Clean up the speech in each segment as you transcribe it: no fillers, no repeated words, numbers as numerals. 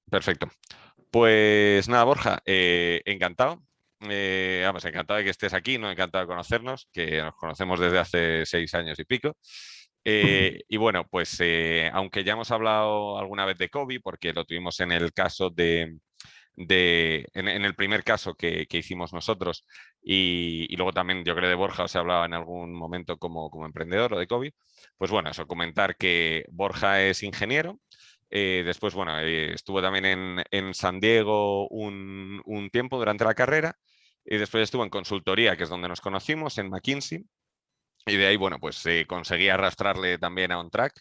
Perfecto. Pues nada, Borja, encantado. Vamos, encantado de que estés aquí, ¿no? Encantado de conocernos, que nos conocemos desde hace 6 años y pico. Y bueno, pues aunque ya hemos hablado alguna vez de COVID, porque lo tuvimos en el caso en el primer caso que hicimos nosotros, y luego también yo creo de Borja os he hablado en algún momento como emprendedor o de COVID, pues bueno, eso, comentar que Borja es ingeniero. Después, bueno, estuvo también en San Diego un tiempo durante la carrera y después estuvo en consultoría, que es donde nos conocimos, en McKinsey. Y de ahí, bueno, pues conseguí arrastrarle también a OnTrack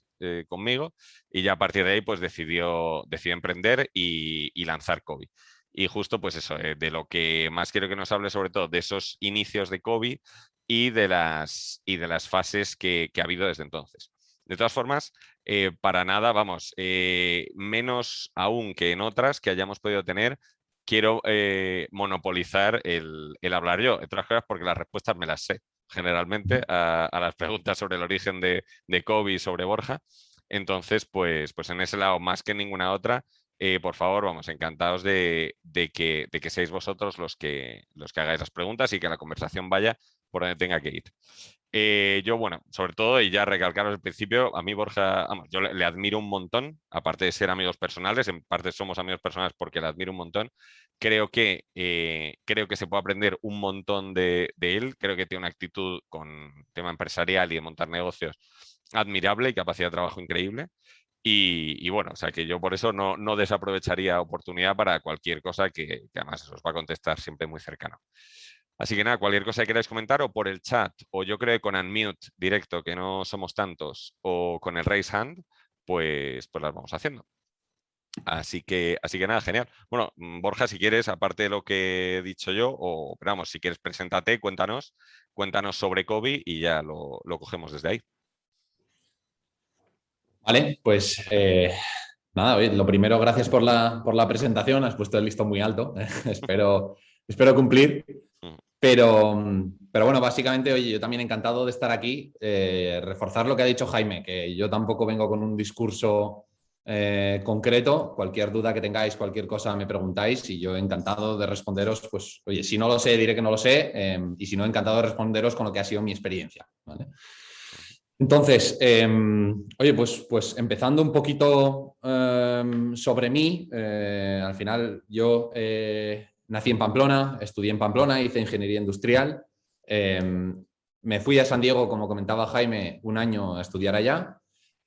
conmigo y ya a partir de ahí pues decidió emprender y lanzar Kobe. Y justo pues eso, de lo que más quiero que nos hable sobre todo de esos inicios de Kobe y de las fases que ha habido desde entonces. De todas formas, para nada, vamos, menos aún que en otras que hayamos podido tener, quiero monopolizar el hablar yo, entre otras cosas porque las respuestas me las sé generalmente a las preguntas sobre el origen de Kobe y sobre Borja. Entonces, pues en ese lado, más que en ninguna otra, por favor, vamos, encantados de que seáis vosotros los que hagáis las preguntas y que la conversación vaya por donde tenga que ir. Yo, bueno, sobre todo, y ya recalcaros al principio, a mí Borja, vamos, yo le admiro un montón, aparte de ser amigos personales, en parte somos amigos personales porque le admiro un montón. Creo que se puede aprender un montón de él, creo que tiene una actitud con tema empresarial y de montar negocios admirable y capacidad de trabajo increíble. Y bueno, o sea que yo por eso no desaprovecharía oportunidad para cualquier cosa que además os va a contestar siempre muy cercano. Así que nada, cualquier cosa que queráis comentar o por el chat, o yo creo que con unmute directo, que no somos tantos, o con el raise hand, pues las vamos haciendo. Así que nada, genial. Bueno, Borja, si quieres, aparte de lo que he dicho yo, o pero vamos, si quieres, preséntate, cuéntanos sobre Kobe y ya lo cogemos desde ahí. Vale, pues nada, oye, lo primero, gracias por la presentación. Has puesto el listón muy alto. Espero cumplir. Mm. Pero bueno, básicamente, oye, yo también encantado de estar aquí. Reforzar lo que ha dicho Jaime, que yo tampoco vengo con un discurso concreto. Cualquier duda que tengáis, cualquier cosa me preguntáis y yo encantado de responderos. Pues, oye, si no lo sé, diré que no lo sé. Y si no, encantado de responderos con lo que ha sido mi experiencia. ¿Vale? Entonces, oye, pues empezando un poquito sobre mí, al final yo nací en Pamplona, estudié en Pamplona, hice ingeniería industrial, me fui a San Diego, como comentaba Jaime, un año a estudiar allá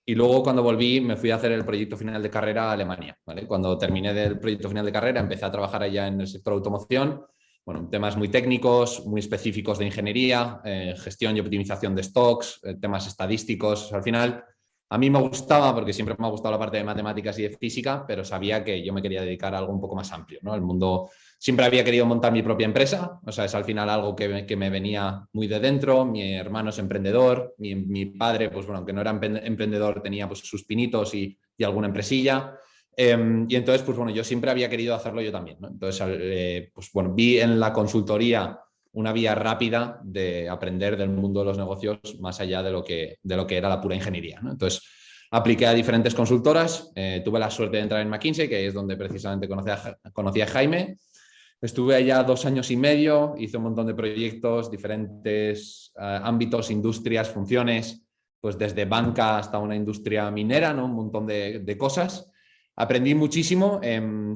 y luego cuando volví me fui a hacer el proyecto final de carrera a Alemania. ¿Vale? Cuando terminé del proyecto final de carrera empecé a trabajar allá en el sector automoción. Bueno, temas muy técnicos, muy específicos de ingeniería, gestión y optimización de stocks, temas estadísticos. Al final, a mí me gustaba, porque siempre me ha gustado la parte de matemáticas y de física, pero sabía que yo me quería dedicar a algo un poco más amplio, ¿no? El mundo, siempre había querido montar mi propia empresa, o sea, es al final algo que me venía muy de dentro. Mi hermano es emprendedor, mi padre, pues bueno, aunque no era emprendedor, tenía pues sus pinitos y alguna empresilla. Y entonces, pues bueno, yo siempre había querido hacerlo yo también, ¿no? Entonces, pues bueno, vi en la consultoría una vía rápida de aprender del mundo de los negocios más allá de lo que era la pura ingeniería, ¿no? Entonces, apliqué a diferentes consultoras, tuve la suerte de entrar en McKinsey, que es donde precisamente conocí a Jaime. Estuve allá 2 años y medio, hice un montón de proyectos, diferentes ámbitos, industrias, funciones, pues desde banca hasta una industria minera, ¿no? Un montón de cosas. Aprendí muchísimo,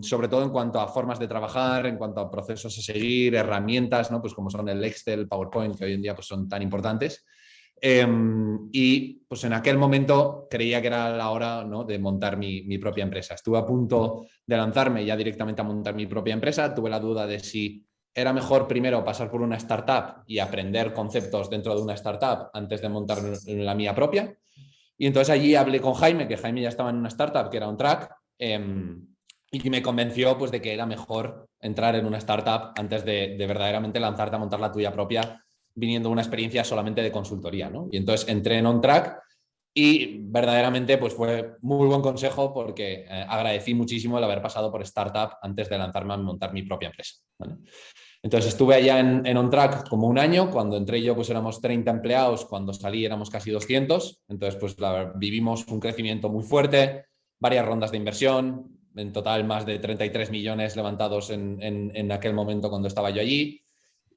sobre todo en cuanto a formas de trabajar, en cuanto a procesos a seguir, herramientas, ¿no? Pues como son el Excel, el PowerPoint, que hoy en día pues son tan importantes. Y pues en aquel momento creía que era la hora, ¿no? De montar mi propia empresa. Estuve a punto de lanzarme ya directamente a montar mi propia empresa. Tuve la duda de si era mejor primero pasar por una startup y aprender conceptos dentro de una startup antes de montar la mía propia. Y entonces allí hablé con Jaime, que Jaime ya estaba en una startup que era OnTrack, y me convenció pues de que era mejor entrar en una startup antes de verdaderamente lanzarte a montar la tuya propia, viniendo de una experiencia solamente de consultoría, ¿no? Y entonces entré en OnTrack y verdaderamente pues fue muy buen consejo porque agradecí muchísimo el haber pasado por startup antes de lanzarme a montar mi propia empresa, ¿vale? Entonces estuve allá en OnTrack como un año. Cuando entré yo pues éramos 30 empleados, cuando salí éramos casi 200. Entonces pues vivimos un crecimiento muy fuerte, varias rondas de inversión, en total más de 33 millones levantados en aquel momento cuando estaba yo allí.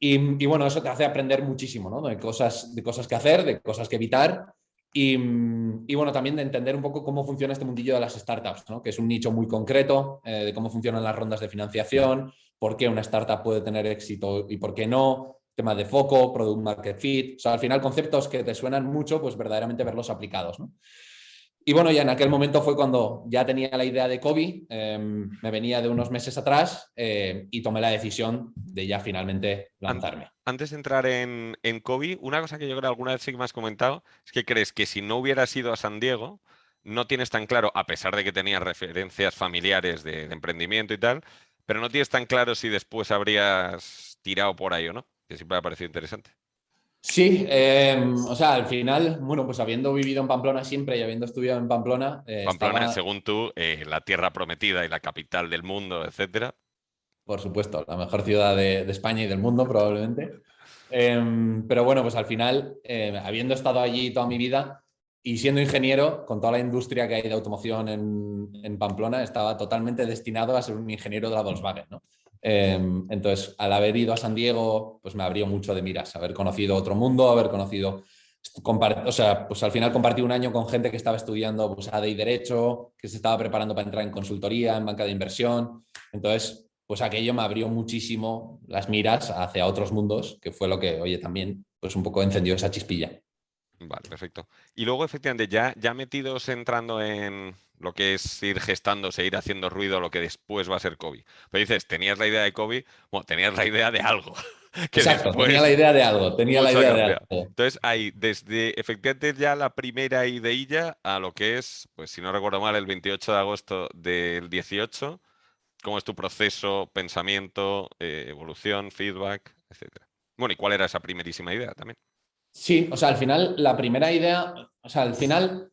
Y bueno, eso te hace aprender muchísimo, ¿no? De cosas que hacer, de cosas que evitar. Y bueno, también de entender un poco cómo funciona este mundillo de las startups, ¿no? Que es un nicho muy concreto, de cómo funcionan las rondas de financiación, por qué una startup puede tener éxito y por qué no, temas de foco, product market fit. O sea, al final conceptos que te suenan mucho, pues verdaderamente verlos aplicados, ¿no? Y bueno, ya en aquel momento fue cuando ya tenía la idea de Cobee, me venía de unos meses atrás y tomé la decisión de ya finalmente lanzarme. Antes de entrar en Cobee, una cosa que yo creo que alguna vez sí que me has comentado es que crees que si no hubieras ido a San Diego, no tienes tan claro, a pesar de que tenías referencias familiares de emprendimiento y tal, pero no tienes tan claro si después habrías tirado por ahí o no, que siempre me ha parecido interesante. Sí, o sea, al final, bueno, pues habiendo vivido en Pamplona siempre y habiendo estudiado en Pamplona, Pamplona, estaba, según tú, la tierra prometida y la capital del mundo, etcétera. por supuesto, la mejor ciudad de España y del mundo probablemente. Pero bueno, pues al final, habiendo estado allí toda mi vida y siendo ingeniero, con toda la industria que hay de automoción en Pamplona, estaba totalmente destinado a ser un ingeniero de la Volkswagen, ¿no? Entonces, al haber ido a San Diego, pues me abrió mucho de miras, haber conocido otro mundo, haber conocido, o sea, pues al final compartí un año con gente que estaba estudiando pues, AD y Derecho, que se estaba preparando para entrar en consultoría, en banca de inversión. Entonces, pues aquello me abrió muchísimo las miras hacia otros mundos, que fue lo que, oye, también pues un poco encendió esa chispilla. Vale, perfecto. Y luego, efectivamente, ya metidos entrando en lo que es ir gestándose, ir haciendo ruido, lo que después va a ser Cobee. Pero dices, tenías la idea de Cobee, bueno, tenías la idea de algo, que Exacto, tenía la después idea de algo, tenía la mucho ha idea de cambiado. algo. Entonces, hay desde efectivamente ya la primera ideilla a lo que es, pues si no recuerdo mal, el 28 de agosto del 18, cómo es tu proceso, pensamiento, evolución, feedback, etcétera. Bueno, ¿y cuál era esa primerísima idea también? Sí, o sea, al final, la primera idea, o sea, al final,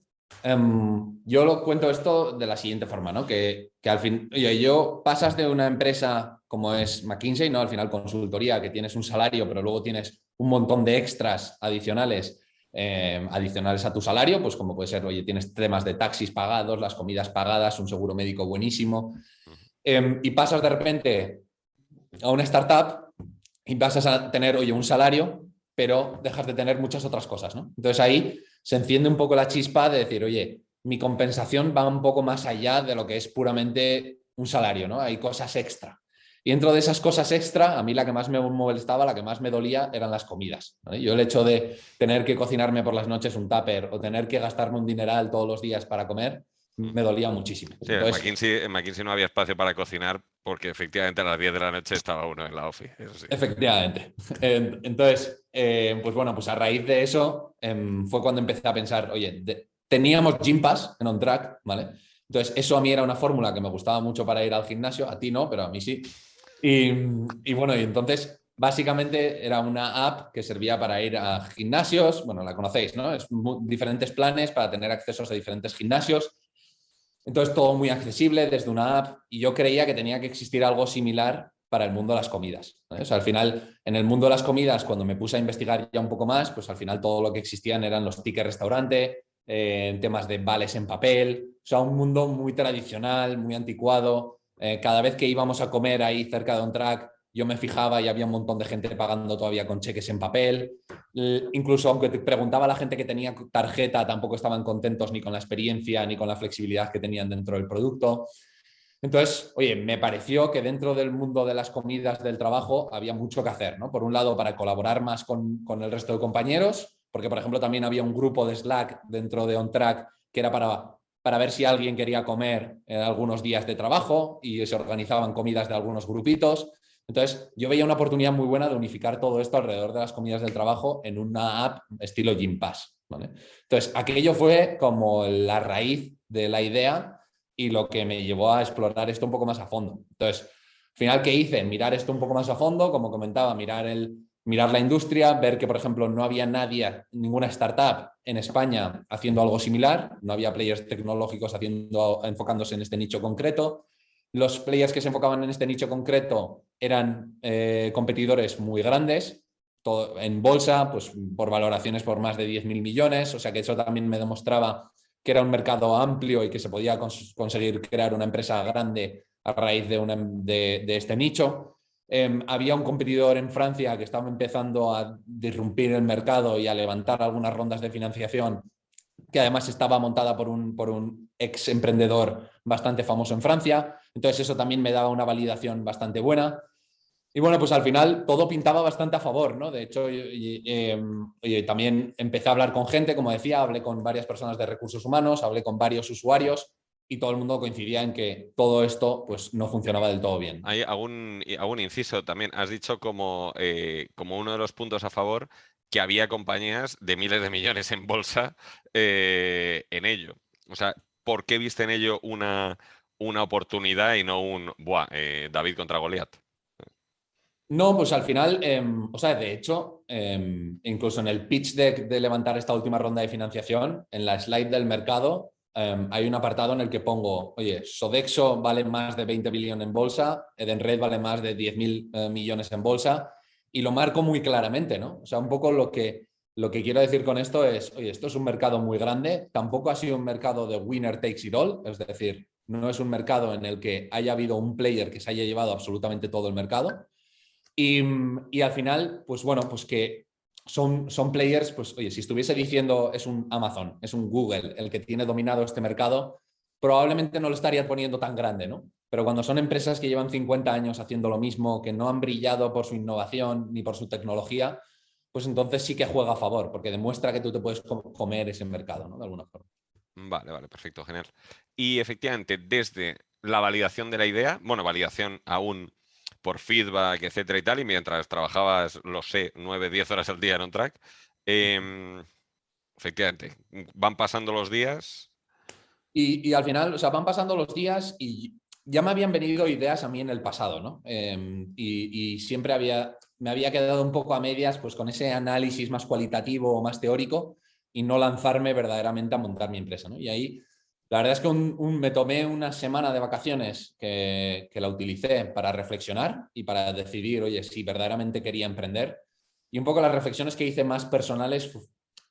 yo lo cuento esto de la siguiente forma, ¿no? Que al fin, oye, yo pasas de una empresa como es McKinsey, ¿no? Al final, consultoría, que tienes un salario, pero luego tienes un montón de extras adicionales, adicionales a tu salario, pues como puede ser, oye, tienes temas de taxis pagados, las comidas pagadas, un seguro médico buenísimo, y pasas de repente a una startup y pasas a tener, oye, un salario, pero dejas de tener muchas otras cosas, ¿no? Entonces ahí se enciende un poco la chispa de decir, oye, mi compensación va un poco más allá de lo que es puramente un salario, ¿no? Hay cosas extra. Y dentro de esas cosas extra, a mí la que más me molestaba, la que más me dolía, eran las comidas, ¿vale? Yo el hecho de tener que cocinarme por las noches un tupper o tener que gastarme un dineral todos los días para comer, me dolía muchísimo. Sí, Entonces, En McKinsey no había espacio para cocinar porque efectivamente a las 10 de la noche estaba uno en la ofi, eso sí. efectivamente. Entonces, pues bueno, pues a raíz de eso fue cuando empecé a pensar, oye, teníamos Gym Pass en OnTrack, ¿vale? Entonces, eso a mí era una fórmula que me gustaba mucho para ir al gimnasio, a ti no, pero a mí sí. Y bueno, y entonces, básicamente era una app que servía para ir a gimnasios, bueno, la conocéis, ¿no? Es diferentes planes para tener accesos a diferentes gimnasios. Entonces, todo muy accesible desde una app y yo creía que tenía que existir algo similar para el mundo de las comidas, ¿no? O sea, al final, en el mundo de las comidas, cuando me puse a investigar ya un poco más, pues al final todo lo que existían eran los tickets restaurante, temas de vales en papel, o sea, un mundo muy tradicional, muy anticuado. Cada vez que íbamos a comer ahí cerca de OnTrack, yo me fijaba y había un montón de gente pagando todavía con cheques en papel. Incluso aunque te preguntaba a la gente que tenía tarjeta, tampoco estaban contentos ni con la experiencia ni con la flexibilidad que tenían dentro del producto. Entonces, oye, me pareció que dentro del mundo de las comidas del trabajo había mucho que hacer, ¿no? Por un lado, para colaborar más con el resto de compañeros, porque, por ejemplo, también había un grupo de Slack dentro de OnTrack que era para ver si alguien quería comer en algunos días de trabajo y se organizaban comidas de algunos grupitos. Entonces, yo veía una oportunidad muy buena de unificar todo esto alrededor de las comidas del trabajo en una app estilo Gym Pass, ¿vale? Entonces, aquello fue como la raíz de la idea y lo que me llevó a explorar esto un poco más a fondo. Entonces, al final, ¿qué hice? Mirar esto un poco más a fondo, como comentaba, mirar la industria, ver que, por ejemplo, no había nadie, ninguna startup en España haciendo algo similar, no había players tecnológicos enfocándose en este nicho concreto. Los players que se enfocaban en este nicho concreto eran competidores muy grandes, todo en bolsa, pues por valoraciones por más de 10.000 millones, o sea que eso también me demostraba que era un mercado amplio y que se podía conseguir crear una empresa grande a raíz de este nicho. Había un competidor en Francia que estaba empezando a disrumpir el mercado y a levantar algunas rondas de financiación, que además estaba montada por un ex emprendedor bastante famoso en Francia. Entonces eso también me daba una validación bastante buena. Y bueno, pues al final todo pintaba bastante a favor, ¿no? De hecho, también empecé a hablar con gente, como decía, hablé con varias personas de recursos humanos, hablé con varios usuarios y todo el mundo coincidía en que todo esto pues no funcionaba del todo bien. Hay algún inciso también. Has dicho como uno de los puntos a favor que había compañías de miles de millones en bolsa en ello. O sea, ¿por qué viste en ello una oportunidad y no David contra Goliat? No, pues al final, o sea, de hecho, incluso en el pitch deck de levantar esta última ronda de financiación, en la slide del mercado, hay un apartado en el que pongo, oye, Sodexo vale más de 20 billones en bolsa, Edenred vale más de 10.000 millones en bolsa, y lo marco muy claramente, ¿no? O sea, un poco lo que quiero decir con esto es, oye, esto es un mercado muy grande, tampoco ha sido un mercado de winner takes it all, es decir, no es un mercado en el que haya habido un player que se haya llevado absolutamente todo el mercado. Y al final, pues bueno, pues que son players, pues oye, si estuviese diciendo es un Amazon, es un Google el que tiene dominado este mercado, probablemente no lo estaría poniendo tan grande, ¿no? Pero cuando son empresas que llevan 50 años haciendo lo mismo, que no han brillado por su innovación ni por su tecnología, pues entonces sí que juega a favor, porque demuestra que tú te puedes comer ese mercado, ¿no? De alguna forma. Vale, perfecto, genial. Y efectivamente, desde la validación de la idea, bueno, validación aún por feedback, etcétera y tal, y mientras trabajabas, lo sé, 9, 10 horas al día en un track, em, efectivamente, van pasando los días. Y al final, o sea, van pasando los días y ya me habían venido ideas a mí en el pasado, ¿no? Y siempre me había quedado un poco a medias pues con ese análisis más cualitativo o más teórico y no lanzarme verdaderamente a montar mi empresa, ¿no? Y ahí, la verdad es que me tomé una semana de vacaciones que la utilicé para reflexionar y para decidir, oye, si verdaderamente quería emprender. Y un poco las reflexiones que hice más personales,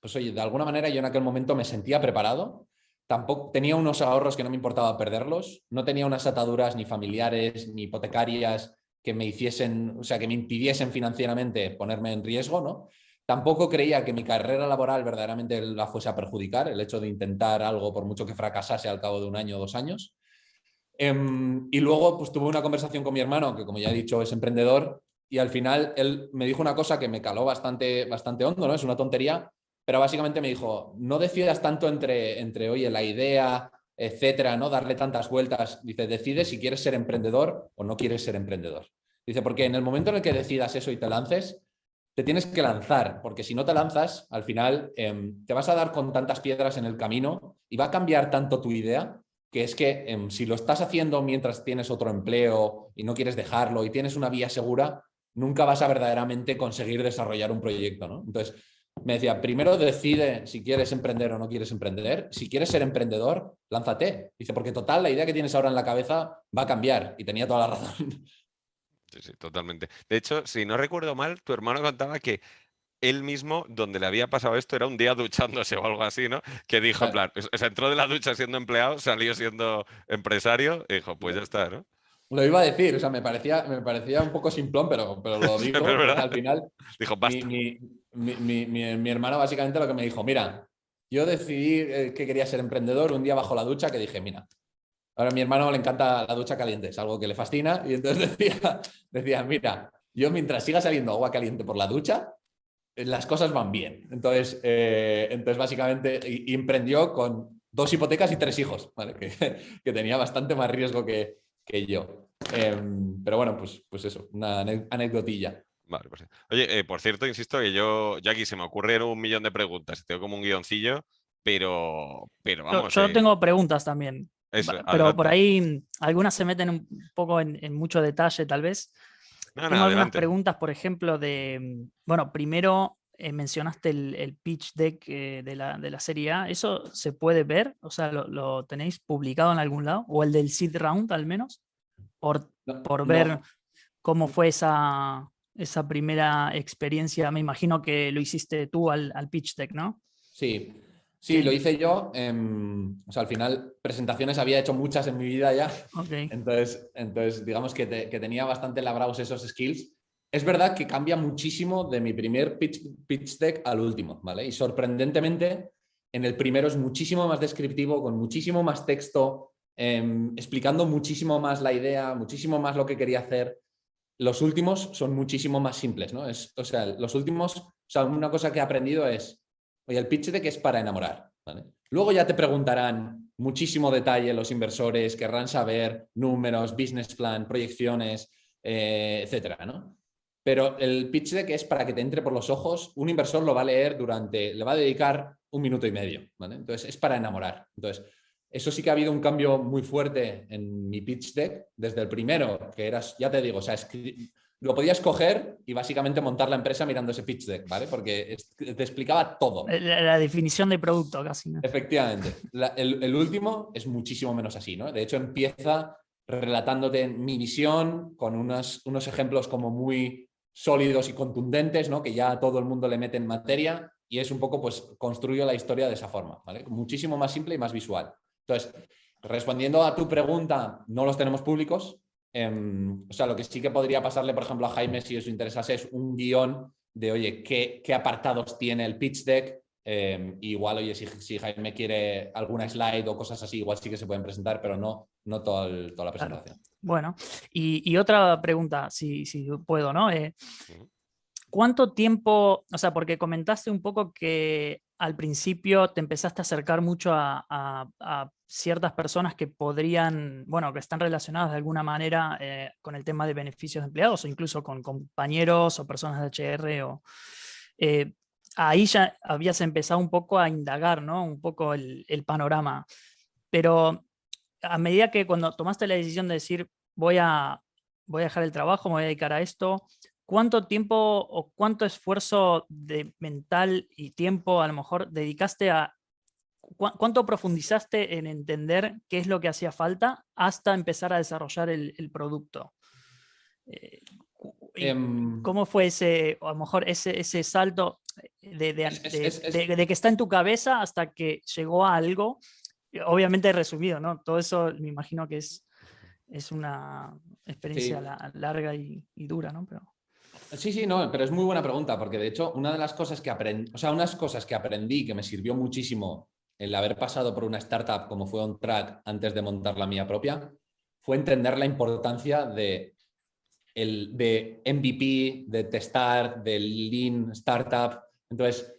pues oye, de alguna manera yo en aquel momento me sentía preparado. Tampoco tenía unos ahorros que no me importaba perderlos, no tenía unas ataduras ni familiares ni hipotecarias que me hiciesen, o sea, que me impidiesen financieramente ponerme en riesgo, ¿no? Tampoco creía que mi carrera laboral verdaderamente la fuese a perjudicar, el hecho de intentar algo por mucho que fracasase al cabo de 1 año o 2 años. Y luego pues tuve una conversación con mi hermano, que como ya he dicho es emprendedor, y al final él me dijo una cosa que me caló bastante, bastante hondo, ¿no? Es una tontería, pero básicamente me dijo, no decidas tanto entre oye, la idea, etcétera, ¿no? Darle tantas vueltas. Dice, decide si quieres ser emprendedor o no quieres ser emprendedor. Dice, porque en el momento en el que decidas eso y te lances, te tienes que lanzar, porque si no te lanzas, al final te vas a dar con tantas piedras en el camino y va a cambiar tanto tu idea que es que si lo estás haciendo mientras tienes otro empleo y no quieres dejarlo y tienes una vía segura, nunca vas a verdaderamente conseguir desarrollar un proyecto, ¿no? Entonces, me decía, primero decide si quieres emprender o no quieres emprender. Si quieres ser emprendedor, lánzate. Dice, porque total, la idea que tienes ahora en la cabeza va a cambiar. Y tenía toda la razón. Sí, totalmente. De hecho, si no recuerdo mal, tu hermano contaba que él mismo, donde le había pasado esto, era un día duchándose o algo así, ¿no? Que dijo, en plan, o sea, entró de la ducha siendo empleado, salió siendo empresario, y dijo, pues ya está, ¿no? Lo iba a decir, o sea, me parecía un poco simplón, pero lo Sí, pero es digo porque verdad. al final Dijo, mi, basta. mi, mi hermano básicamente lo que me dijo, mira, yo decidí que quería ser emprendedor un día bajo la ducha que dije, mira, ahora a mi hermano le encanta la ducha caliente, es algo que le fascina y entonces decía, mira, yo mientras siga saliendo agua caliente por la ducha, las cosas van bien. Entonces básicamente emprendió con 2 hipotecas y 3 hijos, ¿vale? Que tenía bastante más riesgo que yo. Pero bueno, pues eso, una anecdotilla. Vale, pues sí. Oye, por cierto, insisto que yo aquí se me ocurren 1 millón de preguntas, tengo como un guioncillo, pero vamos, Yo tengo preguntas también, eso, pero por adelante. ahí algunas se meten un poco en mucho detalle, tal vez. No, Tengo algunas adelante. preguntas, por ejemplo, bueno, primero mencionaste el pitch deck de la serie A. ¿Eso se puede ver? O sea, ¿lo tenéis publicado en algún lado? ¿O el del seed round al menos? Por, No, por ver no, cómo fue esa primera experiencia. Me imagino que lo hiciste tú al pitch deck, ¿no? sí. Sí, lo hice yo. O sea, al final, presentaciones había hecho muchas en mi vida ya. Ok. Entonces digamos que tenía bastante labrados esos skills. Es verdad que cambia muchísimo de mi primer pitch deck al último, ¿vale? Y sorprendentemente, en el primero es muchísimo más descriptivo, con muchísimo más texto, explicando muchísimo más la idea, muchísimo más lo que quería hacer. Los últimos son muchísimo más simples, ¿no? O sea, los últimos, o sea, una cosa que he aprendido es, oye, el pitch deck es para enamorar, ¿vale? Luego ya te preguntarán muchísimo detalle los inversores, querrán saber números, business plan, proyecciones, etcétera, ¿no? Pero el pitch deck es para que te entre por los ojos. Un inversor lo va a leer le va a dedicar 1 minuto y medio, ¿vale? Entonces es para enamorar. Entonces, eso sí que ha habido un cambio muy fuerte en mi pitch deck desde el primero, que era, ya te digo, o sea, lo podías coger y básicamente montar la empresa mirando ese pitch deck, ¿vale? Porque te explicaba todo. La definición de producto casi, ¿no? Efectivamente. El último es muchísimo menos así, ¿no? De hecho, empieza relatándote mi visión con unos ejemplos como muy sólidos y contundentes, ¿no? Que ya a todo el mundo le mete en materia y es un poco, pues, construyo la historia de esa forma, ¿vale? Muchísimo más simple y más visual. Entonces, respondiendo a tu pregunta, no los tenemos públicos. O sea, lo que sí que podría pasarle, por ejemplo, a Jaime, si os interesase, es un guión de, oye, ¿qué apartados tiene el pitch deck? Igual, oye, si Jaime quiere alguna slide o cosas así, igual sí que se pueden presentar, pero no toda la presentación. Claro. Bueno, y otra pregunta, si puedo, ¿no? ¿Cuánto tiempo, o sea, porque comentaste un poco que al principio te empezaste a acercar mucho a ciertas personas que podrían, bueno, que están relacionadas de alguna manera con el tema de beneficios de empleados o incluso con compañeros o personas de HR ahí ya habías empezado un poco a indagar, ¿no? Un poco el panorama. Pero a medida que cuando tomaste la decisión de decir voy a dejar el trabajo, me voy a dedicar a esto, ¿cuánto tiempo o cuánto esfuerzo mental y tiempo a lo mejor dedicaste a, cuánto profundizaste en entender qué es lo que hacía falta hasta empezar a desarrollar el producto? ¿Cómo fue ese, a lo mejor ese salto de que está en tu cabeza hasta que llegó a algo? Obviamente resumido, ¿no? Todo eso me imagino que es una experiencia larga y dura, ¿no? Sí, no, pero es muy buena pregunta, porque de hecho, una de las cosas que unas cosas que aprendí que me sirvió muchísimo el haber pasado por una startup como fue OnTrack antes de montar la mía propia, fue entender la importancia de MVP, de testar, del Lean Startup. Entonces,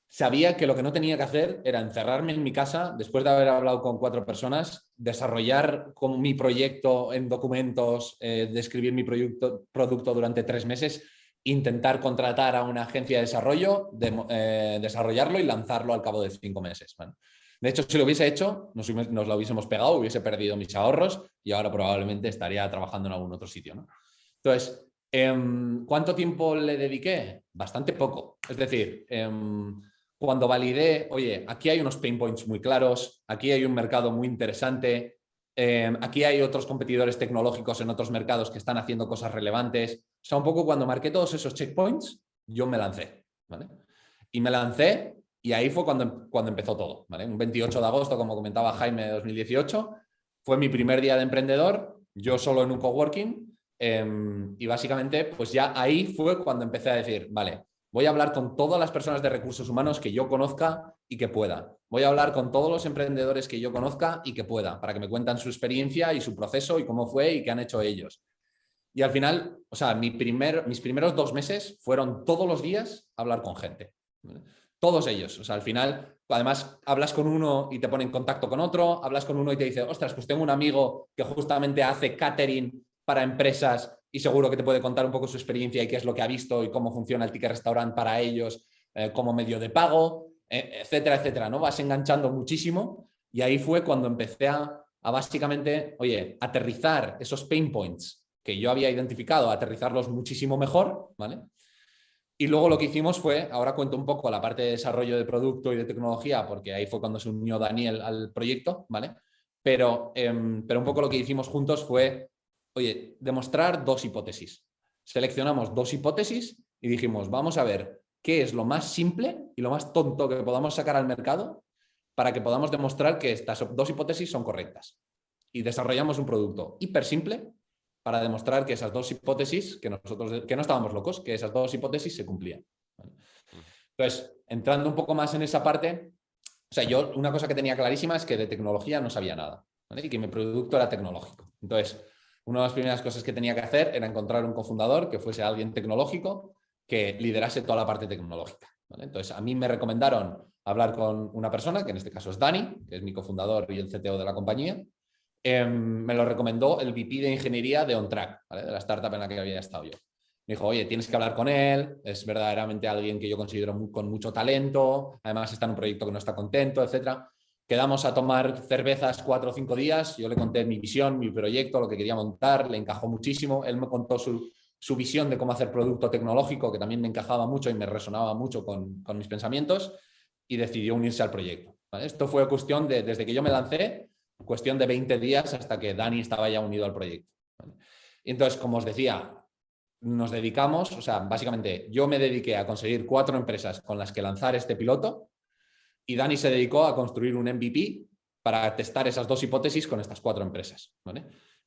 sabía que lo que no tenía que hacer era encerrarme en mi casa, después de haber hablado con 4 personas, desarrollar como mi proyecto en documentos, describir mi producto durante 3 meses, intentar contratar a una agencia de desarrollo, desarrollarlo y lanzarlo al cabo de 5 meses. ¿Vale? De hecho, si lo hubiese hecho, nos lo hubiésemos pegado, hubiese perdido mis ahorros y ahora probablemente estaría trabajando en algún otro sitio, ¿no? Entonces, ¿cuánto tiempo le dediqué? Bastante poco. Es decir, cuando validé, oye, aquí hay unos pain points muy claros, aquí hay un mercado muy interesante, aquí hay otros competidores tecnológicos en otros mercados que están haciendo cosas relevantes. O sea, un poco cuando marqué todos esos checkpoints, yo me lancé, ¿vale? Y me lancé y ahí fue cuando empezó todo, ¿vale? Un 28 de agosto, como comentaba Jaime, de 2018, fue mi primer día de emprendedor, yo solo en un coworking. Y básicamente, pues ya ahí fue cuando empecé a decir, vale, voy a hablar con todas las personas de recursos humanos que yo conozca y que pueda. Voy a hablar con todos los emprendedores que yo conozca y que pueda, para que me cuenten su experiencia y su proceso y cómo fue y qué han hecho ellos. Y al final, o sea, mis primeros 2 meses fueron todos los días hablar con gente. Todos ellos. O sea, al final, además, hablas con uno y te pone en contacto con otro, hablas con uno y te dice, ostras, pues tengo un amigo que justamente hace catering para empresas y seguro que te puede contar un poco su experiencia y qué es lo que ha visto y cómo funciona el ticket restaurant para ellos como medio de pago, etcétera, etcétera, ¿no? Vas enganchando muchísimo y ahí fue cuando empecé a básicamente, oye, aterrizar esos pain points que yo había identificado, aterrizarlos muchísimo mejor, ¿vale? Y luego lo que hicimos fue, ahora cuento un poco la parte de desarrollo de producto y de tecnología, porque ahí fue cuando se unió Daniel al proyecto, ¿vale? Pero un poco lo que hicimos juntos fue, oye, demostrar 2 hipótesis. Seleccionamos 2 hipótesis y dijimos, vamos a ver qué es lo más simple y lo más tonto que podamos sacar al mercado para que podamos demostrar que estas dos hipótesis son correctas. Y desarrollamos un producto hiper simple para demostrar que esas dos hipótesis, que no estábamos locos, que esas dos hipótesis se cumplían. ¿Vale? Entonces, entrando un poco más en esa parte, o sea, yo una cosa que tenía clarísima es que de tecnología no sabía nada, ¿vale? Y que mi producto era tecnológico. Entonces, una de las primeras cosas que tenía que hacer era encontrar un cofundador que fuese alguien tecnológico que liderase toda la parte tecnológica, ¿vale? Entonces, a mí me recomendaron hablar con una persona, que en este caso es Dani, que es mi cofundador y el CTO de la compañía. Me lo recomendó el VP de ingeniería de OnTrack, ¿vale? De la startup en la que había estado yo. Me dijo, oye, tienes que hablar con él, es verdaderamente alguien que yo considero con mucho talento, además está en un proyecto que no está contento, etc. Quedamos a tomar cervezas 4 o 5 días, yo le conté mi visión, mi proyecto, lo que quería montar, le encajó muchísimo, él me contó su visión de cómo hacer producto tecnológico, que también me encajaba mucho y me resonaba mucho con mis pensamientos, y decidió unirse al proyecto, ¿vale? Esto fue cuestión de, desde que yo me lancé, cuestión de 20 días hasta que Dani estaba ya unido al proyecto, ¿vale? Y entonces, como os decía, nos dedicamos, o sea, básicamente yo me dediqué a conseguir 4 empresas con las que lanzar este piloto y Dani se dedicó a construir un MVP para testar esas dos hipótesis con estas 4 empresas, ¿vale?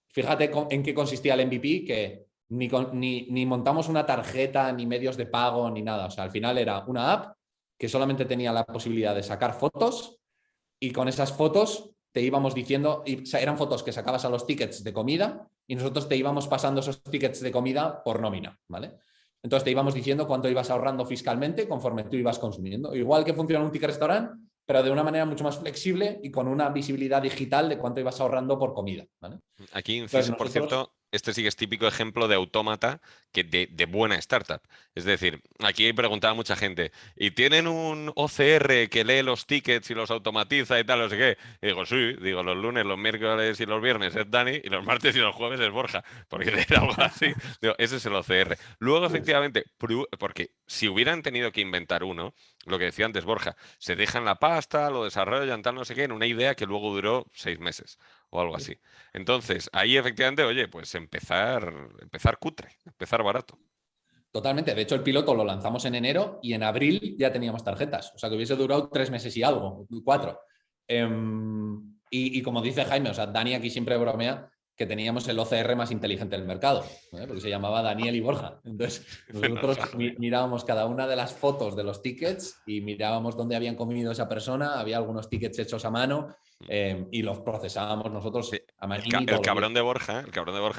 Fíjate en qué consistía el MVP, que ni montamos una tarjeta, ni medios de pago, ni nada. O sea, al final era una app que solamente tenía la posibilidad de sacar fotos y con esas fotos te íbamos diciendo, y eran fotos que sacabas a los tickets de comida y nosotros te íbamos pasando esos tickets de comida por nómina, ¿vale? Entonces te íbamos diciendo cuánto ibas ahorrando fiscalmente conforme tú ibas consumiendo. Igual que funciona un ticket restaurante, pero de una manera mucho más flexible y con una visibilidad digital de cuánto ibas ahorrando por comida, ¿vale? Aquí, Entonces, inciso, por cierto, este sí que es típico ejemplo de autómata que de buena startup. Es decir, aquí preguntaba mucha gente, ¿y tienen un OCR que lee los tickets y los automatiza y tal, no sé qué? Y digo, sí, digo, los lunes, los miércoles y los viernes es Dani y los martes y los jueves es Borja, porque era algo así. Digo, ese es el OCR. Luego, efectivamente, porque si hubieran tenido que inventar uno, lo que decía antes Borja, se dejan la pasta, lo desarrollan, tal, no sé qué, en una idea que luego duró 6 meses o algo así. Entonces, ahí efectivamente, oye, pues empezar cutre, empezar barato. Totalmente. De hecho, el piloto lo lanzamos en enero y en abril ya teníamos tarjetas. O sea, que hubiese durado 3 meses y algo, 4. Y como dice Jaime, o sea, Dani aquí siempre bromea que teníamos el OCR más inteligente del mercado, ¿eh? Porque se llamaba Daniel y Borja. Entonces, nosotros mirábamos cada una de las fotos de los tickets y mirábamos dónde habían comido esa persona. Había algunos tickets hechos a mano y los procesábamos nosotros Sí, a manito. el cabrón de Borja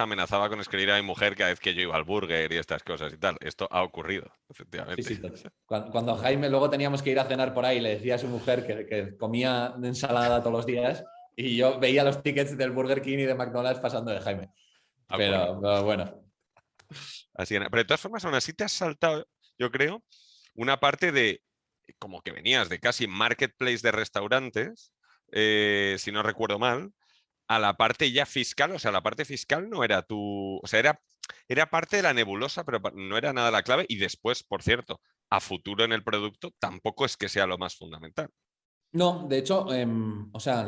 amenazaba con escribir a mi mujer cada vez que yo iba al burger y estas cosas y tal. Esto ha ocurrido, efectivamente. Sí, sí. Cuando Jaime luego teníamos que ir a cenar por ahí, le decía a su mujer que comía ensalada todos los días y yo veía los tickets del Burger King y de McDonald's pasando de Jaime. Pero bueno. Así era. Pero de todas formas, aún así te has saltado, yo creo, una parte de, como que venías de casi marketplace de restaurantes, si no recuerdo mal, a la parte ya fiscal. O sea, la parte fiscal no era tu... O sea, era parte de la nebulosa, pero no era nada la clave. Y después, por cierto, a futuro en el producto tampoco es que sea lo más fundamental. No, de hecho, o sea,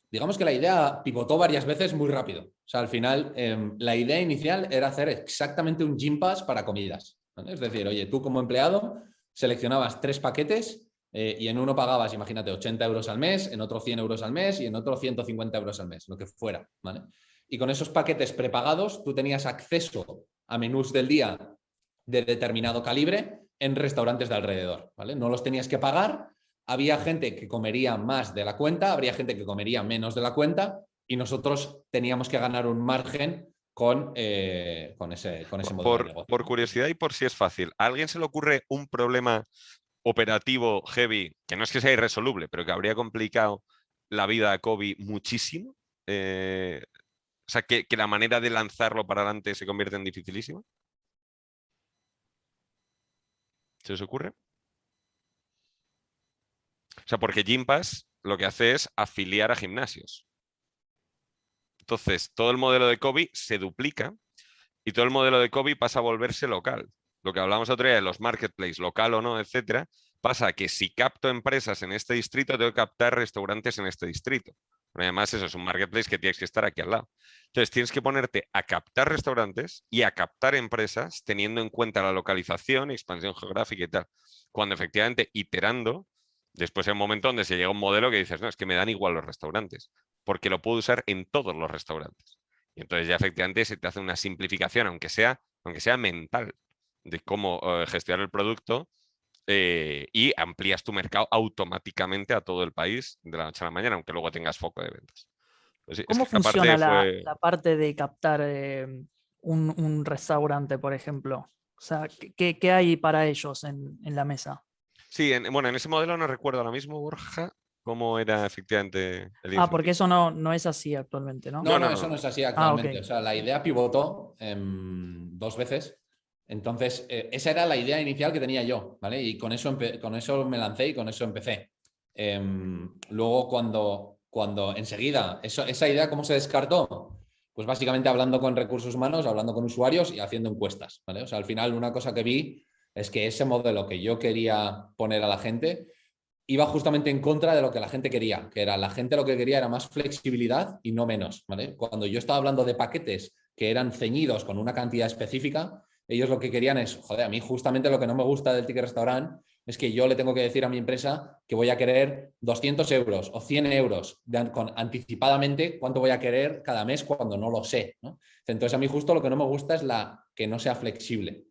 digamos que la idea pivotó varias veces muy rápido. O sea, al final, la idea inicial era hacer exactamente un Gym Pass para comidas, ¿vale? Es decir, oye, tú como empleado seleccionabas 3 paquetes y en uno pagabas, imagínate, 80 euros al mes, en otro 100 euros al mes y en otro 150 euros al mes, lo que fuera, ¿vale? Y con esos paquetes prepagados, tú tenías acceso a menús del día de determinado calibre en restaurantes de alrededor, ¿vale? No los tenías que pagar. Había gente que comería más de la cuenta, habría gente que comería menos de la cuenta y nosotros teníamos que ganar un margen con ese modelo de negocio. Por curiosidad y por si es fácil, ¿a alguien se le ocurre un problema operativo heavy, que no es que sea irresoluble, pero que habría complicado la vida a Cobie muchísimo? O sea, que la manera de lanzarlo para adelante se convierte en dificilísima. ¿Se os ocurre? O sea, porque Gympass lo que hace es afiliar a gimnasios. Entonces, todo el modelo de Cobie se duplica y todo el modelo de Cobie pasa a volverse local. Lo que hablamos otro día de los marketplaces, local o no, etcétera, pasa que si capto empresas en este distrito, tengo que captar restaurantes en este distrito. Pero además, eso es un marketplace que tienes que estar aquí al lado. Entonces, tienes que ponerte a captar restaurantes y a captar empresas teniendo en cuenta la localización, expansión geográfica y tal. Cuando efectivamente, iterando, Después hay un momento donde se llega a un modelo que dices, no, es que me dan igual los restaurantes, porque lo puedo usar en todos los restaurantes. Y entonces ya efectivamente se te hace una simplificación, aunque sea mental, de cómo gestionar el producto y amplías tu mercado automáticamente a todo el país de la noche a la mañana, aunque luego tengas foco de ventas. Pues sí, es ¿Cómo que esa funciona parte fue... la parte de captar un restaurante, por ejemplo? O sea, ¿qué hay para ellos en la mesa? Sí, bueno, en ese modelo no recuerdo ahora mismo, Borja, cómo era efectivamente el Ah, porque incentivo. eso no es así actualmente, ¿no? No, No, no, no, eso no. no es así Ah, ok. actualmente. O sea, la idea pivotó 2 veces. Entonces, esa era la idea inicial que tenía yo, ¿vale? Y con eso me lancé y con eso empecé. Luego, cuando enseguida, esa idea, ¿cómo se descartó? Pues básicamente hablando con recursos humanos, hablando con usuarios y haciendo encuestas, ¿vale? O sea, al final una cosa que vi es que ese modelo que yo quería poner a la gente iba justamente en contra de lo que la gente quería, que era la gente lo que quería era más flexibilidad y no menos, ¿vale? Cuando yo estaba hablando de paquetes que eran ceñidos con una cantidad específica, ellos lo que querían es, joder, a mí justamente lo que no me gusta del ticket restaurant es que yo le tengo que decir a mi empresa que voy a querer 200 euros o 100 euros anticipadamente cuánto voy a querer cada mes cuando no lo sé, ¿no? Entonces a mí justo lo que no me gusta es que no sea flexible.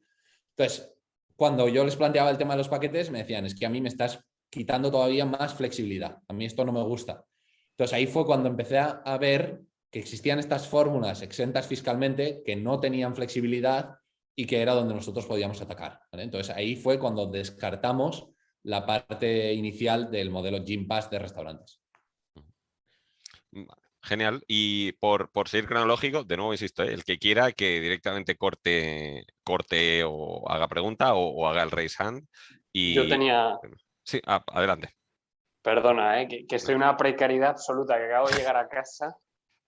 Entonces, cuando yo les planteaba el tema de los paquetes, me decían, es que a mí me estás quitando todavía más flexibilidad. A mí esto no me gusta. Entonces ahí fue cuando empecé a ver que existían estas fórmulas exentas fiscalmente que no tenían flexibilidad y que era donde nosotros podíamos atacar, ¿vale? Entonces ahí fue cuando descartamos la parte inicial del modelo Gympass de restaurantes. Genial. Y por seguir cronológico, de nuevo insisto, el que quiera que directamente corte o haga pregunta o haga el raise hand. Yo Y tenía, sí, adelante. perdona, que estoy en una precariedad absoluta, que acabo de llegar a casa,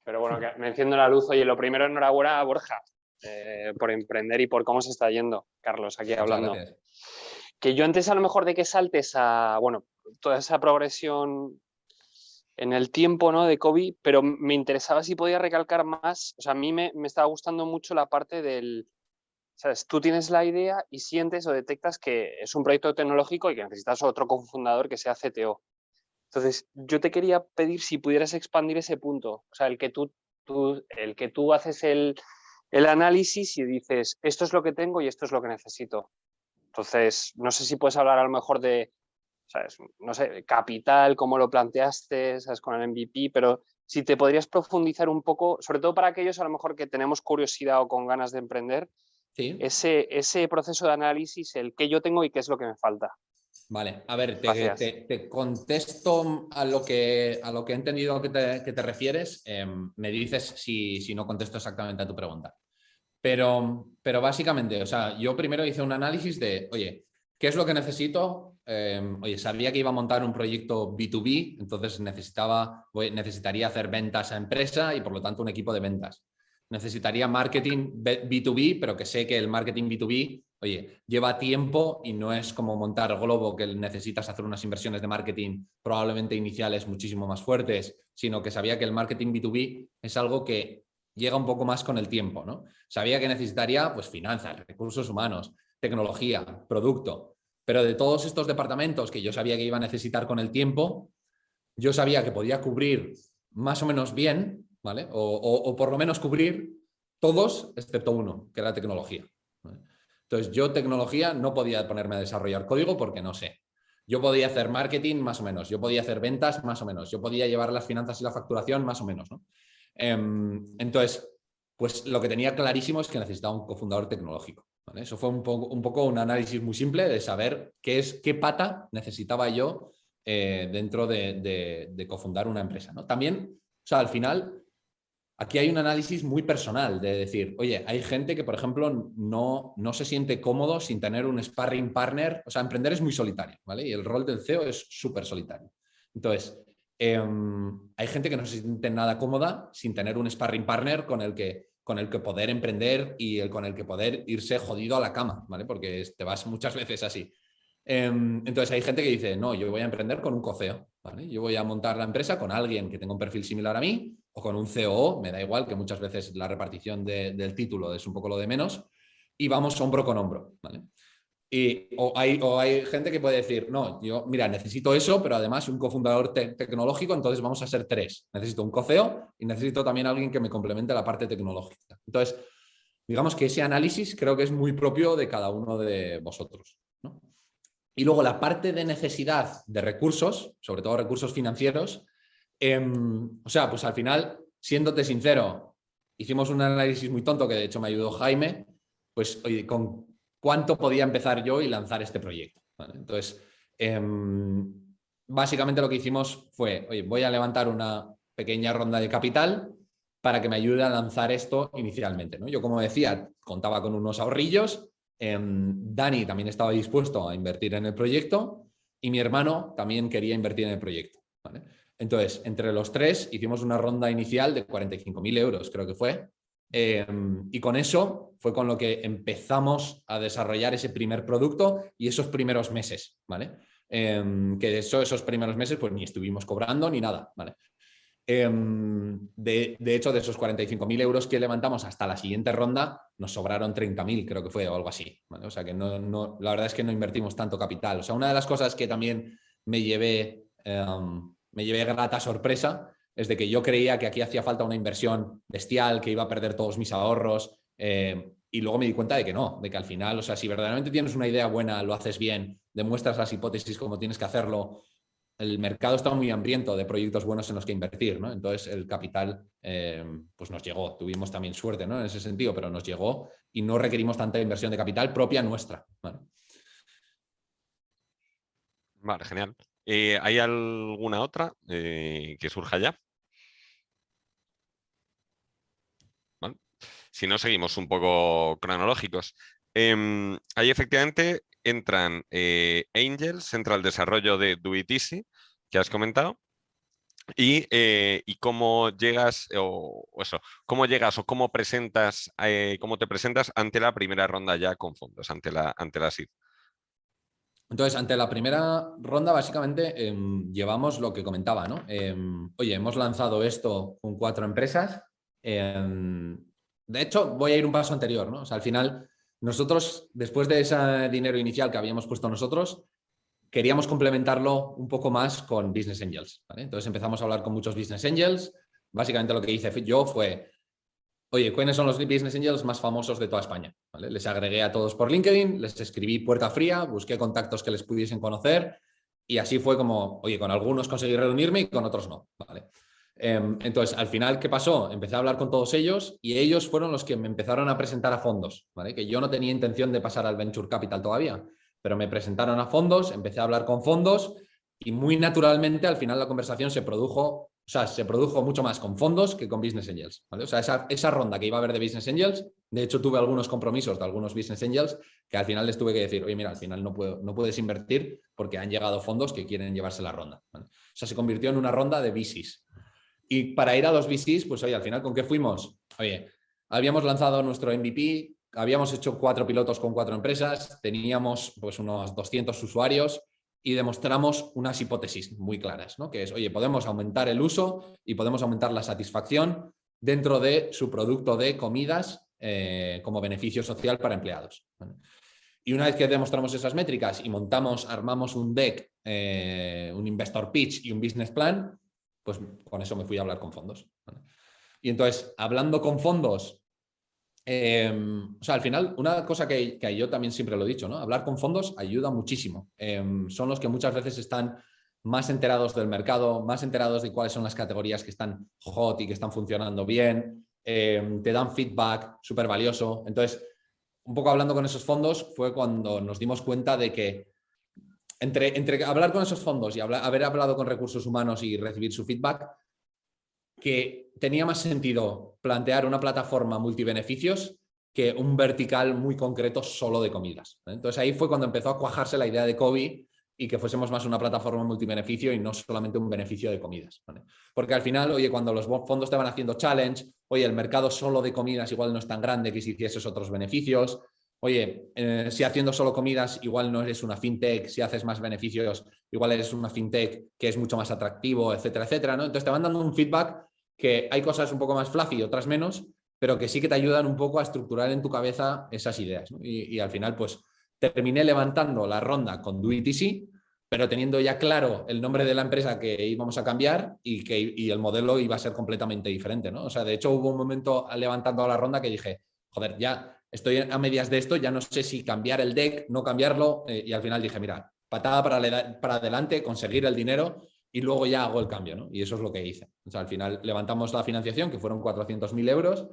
pero bueno, que me enciendo la luz. Oye, lo primero, enhorabuena a Borja por emprender y por cómo se está yendo, Carlos, aquí Muchas hablando. gracias. Que yo antes a lo mejor de que saltes a, bueno, toda esa progresión en el tiempo, ¿no?, de COVID, pero me interesaba si podía recalcar más, o sea, a mí me estaba gustando mucho la parte del, ¿sabes? Tú tienes la idea y sientes o detectas que es un proyecto tecnológico y que necesitas otro cofundador que sea CTO. Entonces, yo te quería pedir si pudieras expandir ese punto, o sea, el que tú haces el análisis y dices, esto es lo que tengo y esto es lo que necesito. Entonces, no sé si puedes hablar a lo mejor de, ¿sabes? No sé, capital, cómo lo planteaste, ¿sabes? Con el MVP, pero si te podrías profundizar un poco, sobre todo para aquellos a lo mejor que tenemos curiosidad o con ganas de emprender, Sí. ese proceso de análisis, el qué yo tengo y qué es lo que me falta. Vale, a ver, Gracias. te contesto a lo que he entendido que te refieres. Me dices si no contesto exactamente a tu pregunta. Pero básicamente, o sea, yo primero hice un análisis de, oye, ¿qué es lo que necesito? Oye, sabía que iba a montar un proyecto B2B, entonces necesitaría hacer ventas a empresa y por lo tanto un equipo de ventas. Necesitaría marketing B2B, pero que sé que el marketing B2B, oye, lleva tiempo y no es como montar Globo, que necesitas hacer unas inversiones de marketing probablemente iniciales muchísimo más fuertes, sino que sabía que el marketing B2B es algo que llega un poco más con el tiempo, ¿no? Sabía que necesitaría, pues, finanzas, recursos humanos, tecnología, producto, pero de todos estos departamentos que yo sabía que iba a necesitar con el tiempo, yo sabía que podía cubrir más o menos bien, ¿vale? O por lo menos cubrir todos, excepto uno, que era tecnología, ¿vale? Entonces, yo tecnología no podía ponerme a desarrollar código porque no sé. Yo podía hacer marketing más o menos, yo podía hacer ventas más o menos, yo podía llevar las finanzas y la facturación más o menos, ¿no? Entonces, pues lo que tenía clarísimo es que necesitaba un cofundador tecnológico, ¿vale? Eso fue un poco un análisis muy simple de saber qué pata necesitaba yo dentro de cofundar una empresa, ¿no? También, o sea, al final, aquí hay un análisis muy personal de decir, oye, hay gente que, por ejemplo, no se siente cómodo sin tener un sparring partner. O sea, emprender es muy solitario, ¿vale? Y el rol del CEO es súper solitario. Entonces, hay gente que no se siente nada cómoda sin tener un sparring partner con el que poder emprender y con el que poder irse jodido a la cama, ¿vale? Porque te vas muchas veces así. Entonces hay gente que dice, no, yo voy a emprender con un co-CEO, ¿vale? Yo voy a montar la empresa con alguien que tenga un perfil similar a mí o con un COO, me da igual, que muchas veces la repartición del título es un poco lo de menos, y vamos hombro con hombro, ¿vale? O hay gente que puede decir, no, yo, mira, necesito eso, pero además un cofundador tecnológico, entonces vamos a ser 3. Necesito un co-CEO y necesito también alguien que me complemente la parte tecnológica. Entonces, digamos que ese análisis creo que es muy propio de cada uno de vosotros, ¿no? Y luego la parte de necesidad de recursos, sobre todo recursos financieros, o sea, pues al final, siéndote sincero, hicimos un análisis muy tonto que de hecho me ayudó Jaime, pues oye, con cuánto podía empezar yo y lanzar este proyecto, ¿vale? Entonces, básicamente lo que hicimos fue, oye, voy a levantar una pequeña ronda de capital para que me ayude a lanzar esto inicialmente, ¿no? Yo, como decía, contaba con unos ahorrillos, Dani también estaba dispuesto a invertir en el proyecto y mi hermano también quería invertir en el proyecto, ¿vale? Entonces, entre los 3 hicimos una ronda inicial de 45.000 euros, creo que fue, y con eso fue con lo que empezamos a desarrollar ese primer producto y esos primeros meses, ¿vale? Que esos primeros meses pues ni estuvimos cobrando ni nada, ¿vale? De hecho, de esos 45.000 euros que levantamos hasta la siguiente ronda, nos sobraron 30.000, creo que fue, o algo así, ¿vale? O sea que no, la verdad es que no invertimos tanto capital. O sea, una de las cosas que también me llevé grata sorpresa es de que yo creía que aquí hacía falta una inversión bestial, que iba a perder todos mis ahorros, y luego me di cuenta de que no, de que al final, o sea, si verdaderamente tienes una idea buena, lo haces bien, demuestras las hipótesis como tienes que hacerlo, el mercado está muy hambriento de proyectos buenos en los que invertir, ¿no? Entonces el capital pues nos llegó, tuvimos también suerte, ¿no? En ese sentido, pero nos llegó y no requerimos tanta inversión de capital propia nuestra, ¿vale? Vale, genial. ¿Hay alguna otra que surja ya? ¿Vale? Si no, seguimos un poco cronológicos. Ahí efectivamente entran Angels, entra el desarrollo de Do It Easy, que has comentado. Y cómo llegas cómo llegas o cómo presentas, cómo te presentas ante la primera ronda ya con fondos, ante la SID. Entonces, ante la primera ronda, básicamente llevamos lo que comentaba, ¿no? Oye, hemos lanzado esto con 4 empresas. De hecho, voy a ir un paso anterior, ¿no? O sea, al final, nosotros, después de ese dinero inicial que habíamos puesto nosotros, queríamos complementarlo un poco más con Business Angels, ¿vale? Entonces empezamos a hablar con muchos Business Angels. Básicamente lo que hice yo fue, oye, ¿cuáles son los Business Angels más famosos de toda España? ¿Vale? Les agregué a todos por LinkedIn, les escribí puerta fría, busqué contactos que les pudiesen conocer y así fue como, oye, con algunos conseguí reunirme y con otros no, ¿vale? Entonces, al final, ¿qué pasó? Empecé a hablar con todos ellos y ellos fueron los que me empezaron a presentar a fondos, ¿vale? Que yo no tenía intención de pasar al Venture Capital todavía, pero me presentaron a fondos, empecé a hablar con fondos y muy naturalmente al final la conversación se produjo mucho más con fondos que con Business Angels, ¿vale? O sea, esa ronda que iba a haber de Business Angels, de hecho tuve algunos compromisos de algunos Business Angels que al final les tuve que decir, oye, mira, al final no puedes invertir porque han llegado fondos que quieren llevarse la ronda, ¿vale? O sea, se convirtió en una ronda de VCs. Y para ir a los VCs, pues oye, al final, ¿con qué fuimos? Oye, habíamos lanzado nuestro MVP, habíamos hecho 4 pilotos con 4 empresas, teníamos pues unos 200 usuarios y demostramos unas hipótesis muy claras, ¿no? Que es, oye, podemos aumentar el uso y podemos aumentar la satisfacción dentro de su producto de comidas como beneficio social para empleados, ¿vale? Y una vez que demostramos esas métricas y armamos un deck, un investor pitch y un business plan, pues con eso me fui a hablar con fondos, ¿vale? Y entonces, hablando con fondos, o sea, al final, una cosa que yo también siempre lo he dicho, ¿no? Hablar con fondos ayuda muchísimo. Son los que muchas veces están más enterados del mercado, más enterados de cuáles son las categorías que están hot y que están funcionando bien, te dan feedback súper valioso. Entonces, un poco hablando con esos fondos fue cuando nos dimos cuenta de que entre hablar con esos fondos y haber hablado con recursos humanos y recibir su feedback, que tenía más sentido plantear una plataforma multibeneficios que un vertical muy concreto solo de comidas, ¿vale? Entonces ahí fue cuando empezó a cuajarse la idea de Cobee y que fuésemos más una plataforma multibeneficio y no solamente un beneficio de comidas, ¿vale? Porque al final, oye, cuando los fondos te van haciendo challenge, oye, el mercado solo de comidas igual no es tan grande que si hicieses otros beneficios. Oye, si haciendo solo comidas igual no eres una fintech, si haces más beneficios igual eres una fintech que es mucho más atractivo, etcétera, etcétera, ¿no? Entonces te van dando un feedback que hay cosas un poco más fluffy, otras menos, pero que sí que te ayudan un poco a estructurar en tu cabeza esas ideas, ¿no? Y al final, pues terminé levantando la ronda con Do It Easy, pero teniendo ya claro el nombre de la empresa que íbamos a cambiar y el modelo iba a ser completamente diferente, ¿no? O sea, de hecho hubo un momento levantando la ronda que dije, joder, ya estoy a medias de esto, ya no sé si cambiar el deck, no cambiarlo, y al final dije, mira, patada para adelante, conseguir el dinero y luego ya hago el cambio, ¿no? Y eso es lo que hice. O sea, al final levantamos la financiación, que fueron 400.000 euros,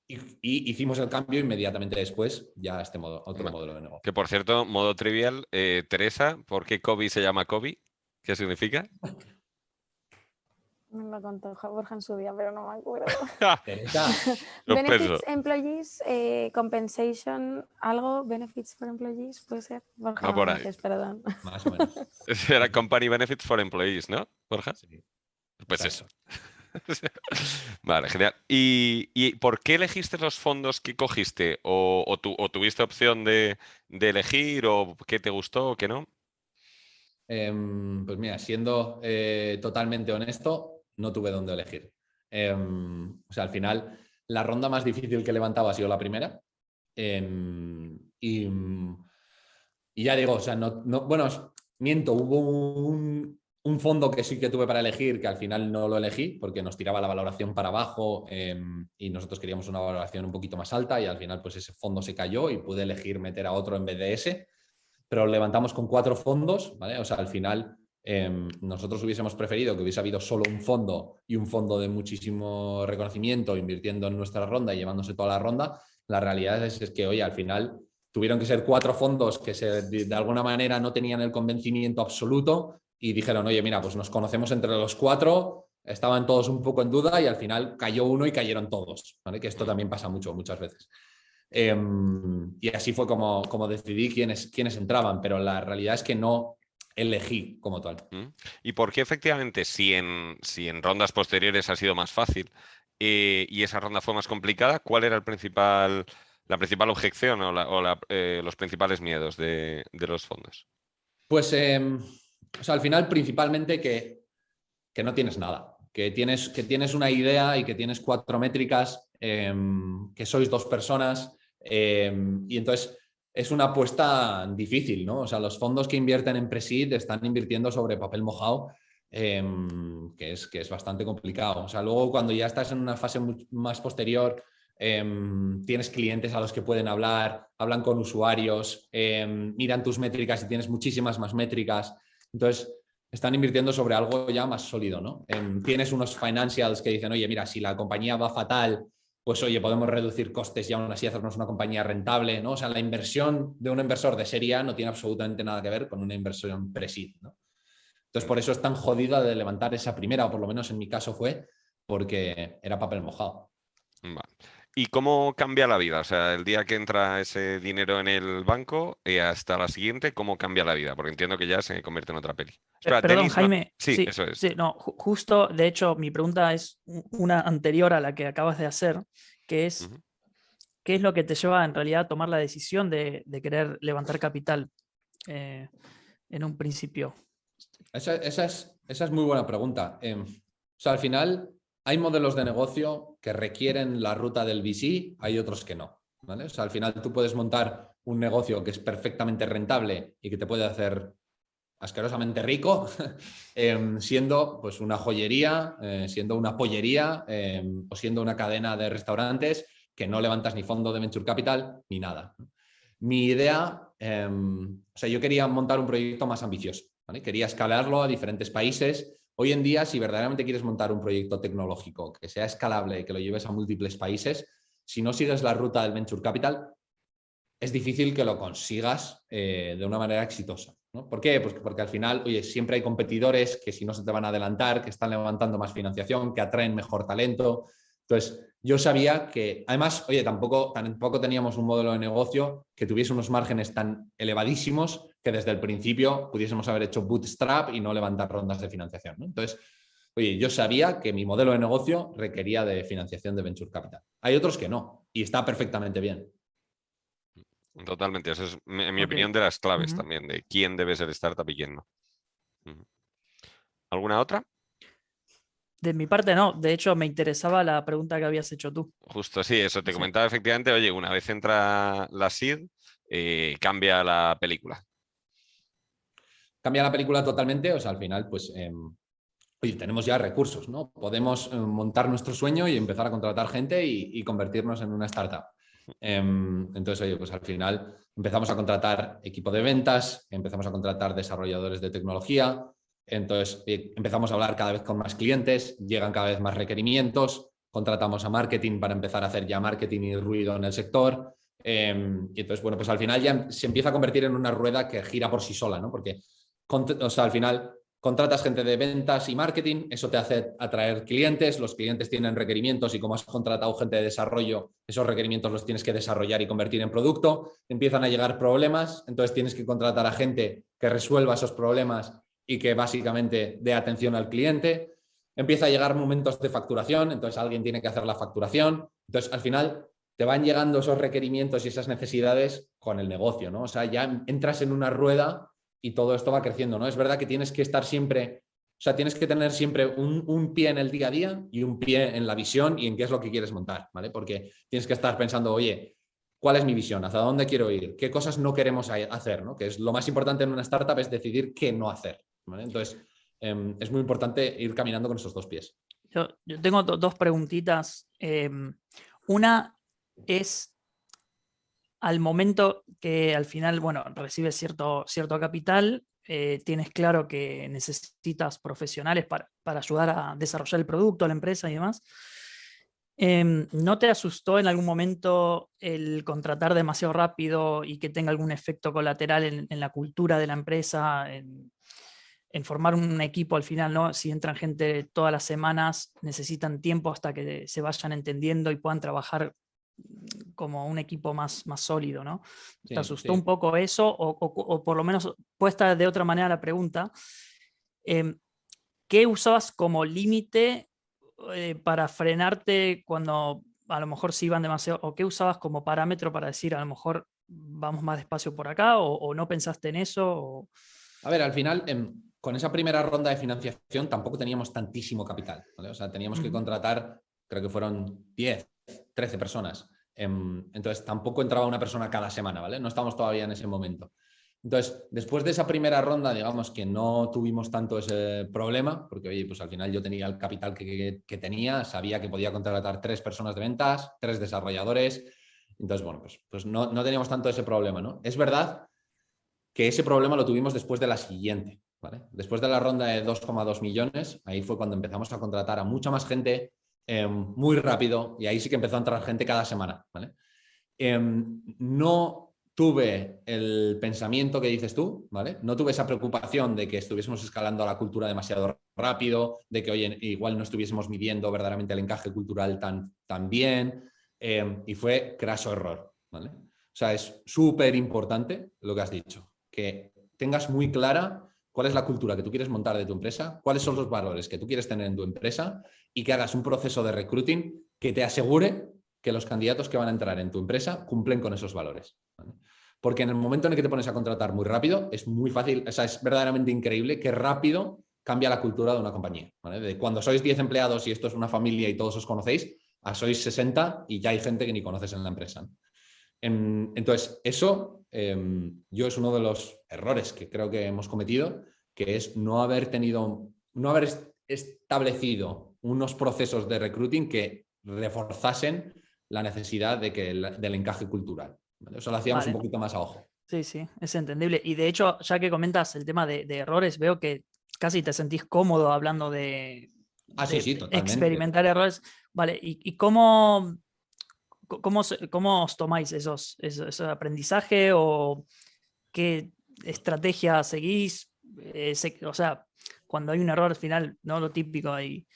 y hicimos el cambio inmediatamente después, ya a otro modelo de negocio. Que por cierto, modo trivial, Teresa, ¿por qué Cobee se llama Cobee? ¿Qué significa? Me lo contó Borja en su día, pero no me acuerdo. Teresa, Benefits, employees, compensation, algo, benefits for employees, puede ser. Borja, Va no por me ahí. haces, perdón. más o menos. Era Company Benefits for Employees, ¿no, Borja? Sí, Pues exacto. eso. Vale, genial. ¿Y por qué elegiste los fondos que cogiste? ¿O tuviste opción de elegir? ¿O qué te gustó o qué no? Pues mira, siendo totalmente honesto, no tuve dónde elegir. O sea, al final, la ronda más difícil que levantaba ha sido la primera. Y ya digo, o sea, bueno, miento, hubo un fondo que sí que tuve para elegir, que al final no lo elegí porque nos tiraba la valoración para abajo, y nosotros queríamos una valoración un poquito más alta y al final pues ese fondo se cayó y pude elegir meter a otro en vez de ese, pero levantamos con 4 fondos, ¿vale? O sea, al final nosotros hubiésemos preferido que hubiese habido solo un fondo y un fondo de muchísimo reconocimiento invirtiendo en nuestra ronda y llevándose toda la ronda. La realidad es que, oye, al final tuvieron que ser 4 fondos que de alguna manera no tenían el convencimiento absoluto y dijeron, oye, mira, pues nos conocemos entre los 4, estaban todos un poco en duda y al final cayó uno y cayeron todos, ¿vale? Que esto también pasa muchas veces. Y así fue como decidí quiénes entraban, pero la realidad es que no elegí como tal. ¿Y por qué efectivamente, si en rondas posteriores ha sido más fácil y esa ronda fue más complicada, cuál era la principal objeción o los principales miedos de los fondos? Pues, o sea, al final principalmente que no tienes nada, que tienes una idea y que tienes 4 métricas, que sois 2 personas, y entonces es una apuesta difícil, ¿no? O sea, los fondos que invierten en Presid están invirtiendo sobre papel mojado, que es bastante complicado. O sea, luego cuando ya estás en una fase más posterior, tienes clientes a los que pueden hablar, hablan con usuarios, miran tus métricas y tienes muchísimas más métricas. Entonces, están invirtiendo sobre algo ya más sólido, ¿no? Tienes unos financials que dicen, oye, mira, si la compañía va fatal, pues oye, podemos reducir costes y aún así hacernos una compañía rentable, ¿no? O sea, la inversión de un inversor de serie A no tiene absolutamente nada que ver con una inversión pre-seed, ¿no? Entonces, por eso es tan jodida de levantar esa primera, o por lo menos en mi caso fue, porque era papel mojado. Vale. ¿Y cómo cambia la vida? O sea, el día que entra ese dinero en el banco hasta la siguiente, ¿cómo cambia la vida? Porque entiendo que ya se convierte en otra peli. Espera, Perdón, Denis, Jaime. Sí, eso es. Sí, no, justo, de hecho, mi pregunta es una anterior a la que acabas de hacer, que es, ¿qué es lo que te lleva en realidad a tomar la decisión de querer levantar capital en un principio? Esa es muy buena pregunta. O sea, al final hay modelos de negocio que requieren la ruta del VC, hay otros que no, ¿vale? O sea, al final tú puedes montar un negocio que es perfectamente rentable y que te puede hacer asquerosamente rico, siendo pues una joyería, siendo una pollería, o siendo una cadena de restaurantes que no levantas ni fondo de venture capital ni nada. Mi idea, o sea, yo quería montar un proyecto más ambicioso, ¿vale? Quería escalarlo a diferentes países. Hoy en día, si verdaderamente quieres montar un proyecto tecnológico que sea escalable y que lo lleves a múltiples países, si no sigues la ruta del venture capital, es difícil que lo consigas de una manera exitosa, ¿no? ¿Por qué? Pues porque al final, oye, siempre hay competidores que si no se te van a adelantar, que están levantando más financiación, que atraen mejor talento. Entonces, yo sabía que, además, oye, tampoco teníamos un modelo de negocio que tuviese unos márgenes tan elevadísimos que desde el principio pudiésemos haber hecho bootstrap y no levantar rondas de financiación, ¿no? Entonces, oye, yo sabía que mi modelo de negocio requería de financiación de venture capital. Hay otros que no, y está perfectamente bien. Totalmente, eso es, en mi opinión, de las claves también, de quién debe ser startup y quién no. ¿Alguna otra? De mi parte no, de hecho me interesaba la pregunta que habías hecho tú. Justo, sí, eso te Sí. comentaba efectivamente. Oye, una vez entra la SID, cambia la película. Cambia la película totalmente, o sea, al final, pues, oye, tenemos ya recursos, ¿no? Podemos montar nuestro sueño y empezar a contratar gente y convertirnos en una startup. Entonces, oye, pues al final empezamos a contratar equipo de ventas, empezamos a contratar desarrolladores de tecnología, entonces empezamos a hablar cada vez con más clientes, llegan cada vez más requerimientos, contratamos a marketing para empezar a hacer ya marketing y ruido en el sector. Y entonces, bueno, pues al final ya se empieza a convertir en una rueda que gira por sí sola, ¿no? Porque, o sea, al final contratas gente de ventas y marketing, eso te hace atraer clientes, los clientes tienen requerimientos y como has contratado gente de desarrollo, esos requerimientos los tienes que desarrollar y convertir en producto, empiezan a llegar problemas, entonces tienes que contratar a gente que resuelva esos problemas y que básicamente dé atención al cliente, empieza a llegar momentos de facturación, entonces alguien tiene que hacer la facturación, entonces al final te van llegando esos requerimientos y esas necesidades con el negocio, ¿no? O sea, ya entras en una rueda y todo esto va creciendo, ¿no? Es verdad que tienes que estar siempre, o sea, tienes que tener siempre un pie en el día a día y un pie en la visión y en qué es lo que quieres montar, ¿vale? Porque tienes que estar pensando, oye, ¿cuál es mi visión? ¿Hacia dónde quiero ir? ¿Qué cosas no queremos hacer? ¿No? Que es lo más importante en una startup, es decidir qué no hacer, ¿vale? Entonces, es muy importante ir caminando con esos dos pies. Yo tengo dos preguntitas. Una es, al momento que al final, bueno, recibes cierto capital, tienes claro que necesitas profesionales para ayudar a desarrollar el producto, a la empresa y demás. ¿No te asustó en algún momento el contratar demasiado rápido y que tenga algún efecto colateral en la cultura de la empresa, en formar un equipo al final, ¿no? Si entran gente todas las semanas, necesitan tiempo hasta que se vayan entendiendo y puedan trabajar como un equipo más sólido, ¿no? ¿Te asustó un poco eso? O por lo menos, puesta de otra manera la pregunta, ¿qué usabas como límite para frenarte cuando a lo mejor se iban demasiado, o qué usabas como parámetro para decir a lo mejor vamos más despacio por acá, o no pensaste en eso? A ver, al final, con esa primera ronda de financiación tampoco teníamos tantísimo capital, ¿vale? O sea, teníamos que contratar, creo que fueron 10, 13 personas. Entonces, tampoco entraba una persona cada semana, ¿vale? No estamos todavía en ese momento. Entonces, después de esa primera ronda, digamos que no tuvimos tanto ese problema, porque, oye, pues al final yo tenía el capital que tenía, sabía que podía contratar 3 personas de ventas, 3 desarrolladores. Entonces, bueno, pues no teníamos tanto ese problema, ¿no? Es verdad que ese problema lo tuvimos después de la siguiente, ¿vale? Después de la ronda de 2,2 millones, ahí fue cuando empezamos a contratar a mucha más gente muy rápido y ahí sí que empezó a entrar gente cada semana, ¿vale? No tuve el pensamiento que dices tú, ¿vale? No tuve esa preocupación de que estuviésemos escalando a la cultura demasiado rápido, de que, oye, igual no estuviésemos midiendo verdaderamente el encaje cultural tan bien, y fue craso error, ¿vale? O sea, es súper importante lo que has dicho, que tengas muy clara cuál es la cultura que tú quieres montar de tu empresa, cuáles son los valores que tú quieres tener en tu empresa y que hagas un proceso de recruiting que te asegure que los candidatos que van a entrar en tu empresa cumplen con esos valores, ¿vale? Porque en el momento en el que te pones a contratar muy rápido, es muy fácil, o sea, es verdaderamente increíble qué rápido cambia la cultura de una compañía, ¿vale? De cuando sois 10 empleados y esto es una familia y todos os conocéis, a sois 60 y ya hay gente que ni conoces en la empresa, ¿no? Entonces, eso yo es uno de los errores que creo que hemos cometido, que es no haber establecido unos procesos de recruiting que reforzasen la necesidad del encaje cultural, ¿vale? Eso lo hacíamos un poquito más a ojo. Sí, sí, es entendible. Y de hecho, ya que comentas el tema de errores, veo que casi te sentís cómodo hablando de Sí, totalmente. Experimentar errores. Vale, ¿y cómo os tomáis ese aprendizaje o qué estrategia seguís? O sea, cuando hay un error al final, no lo típico, hay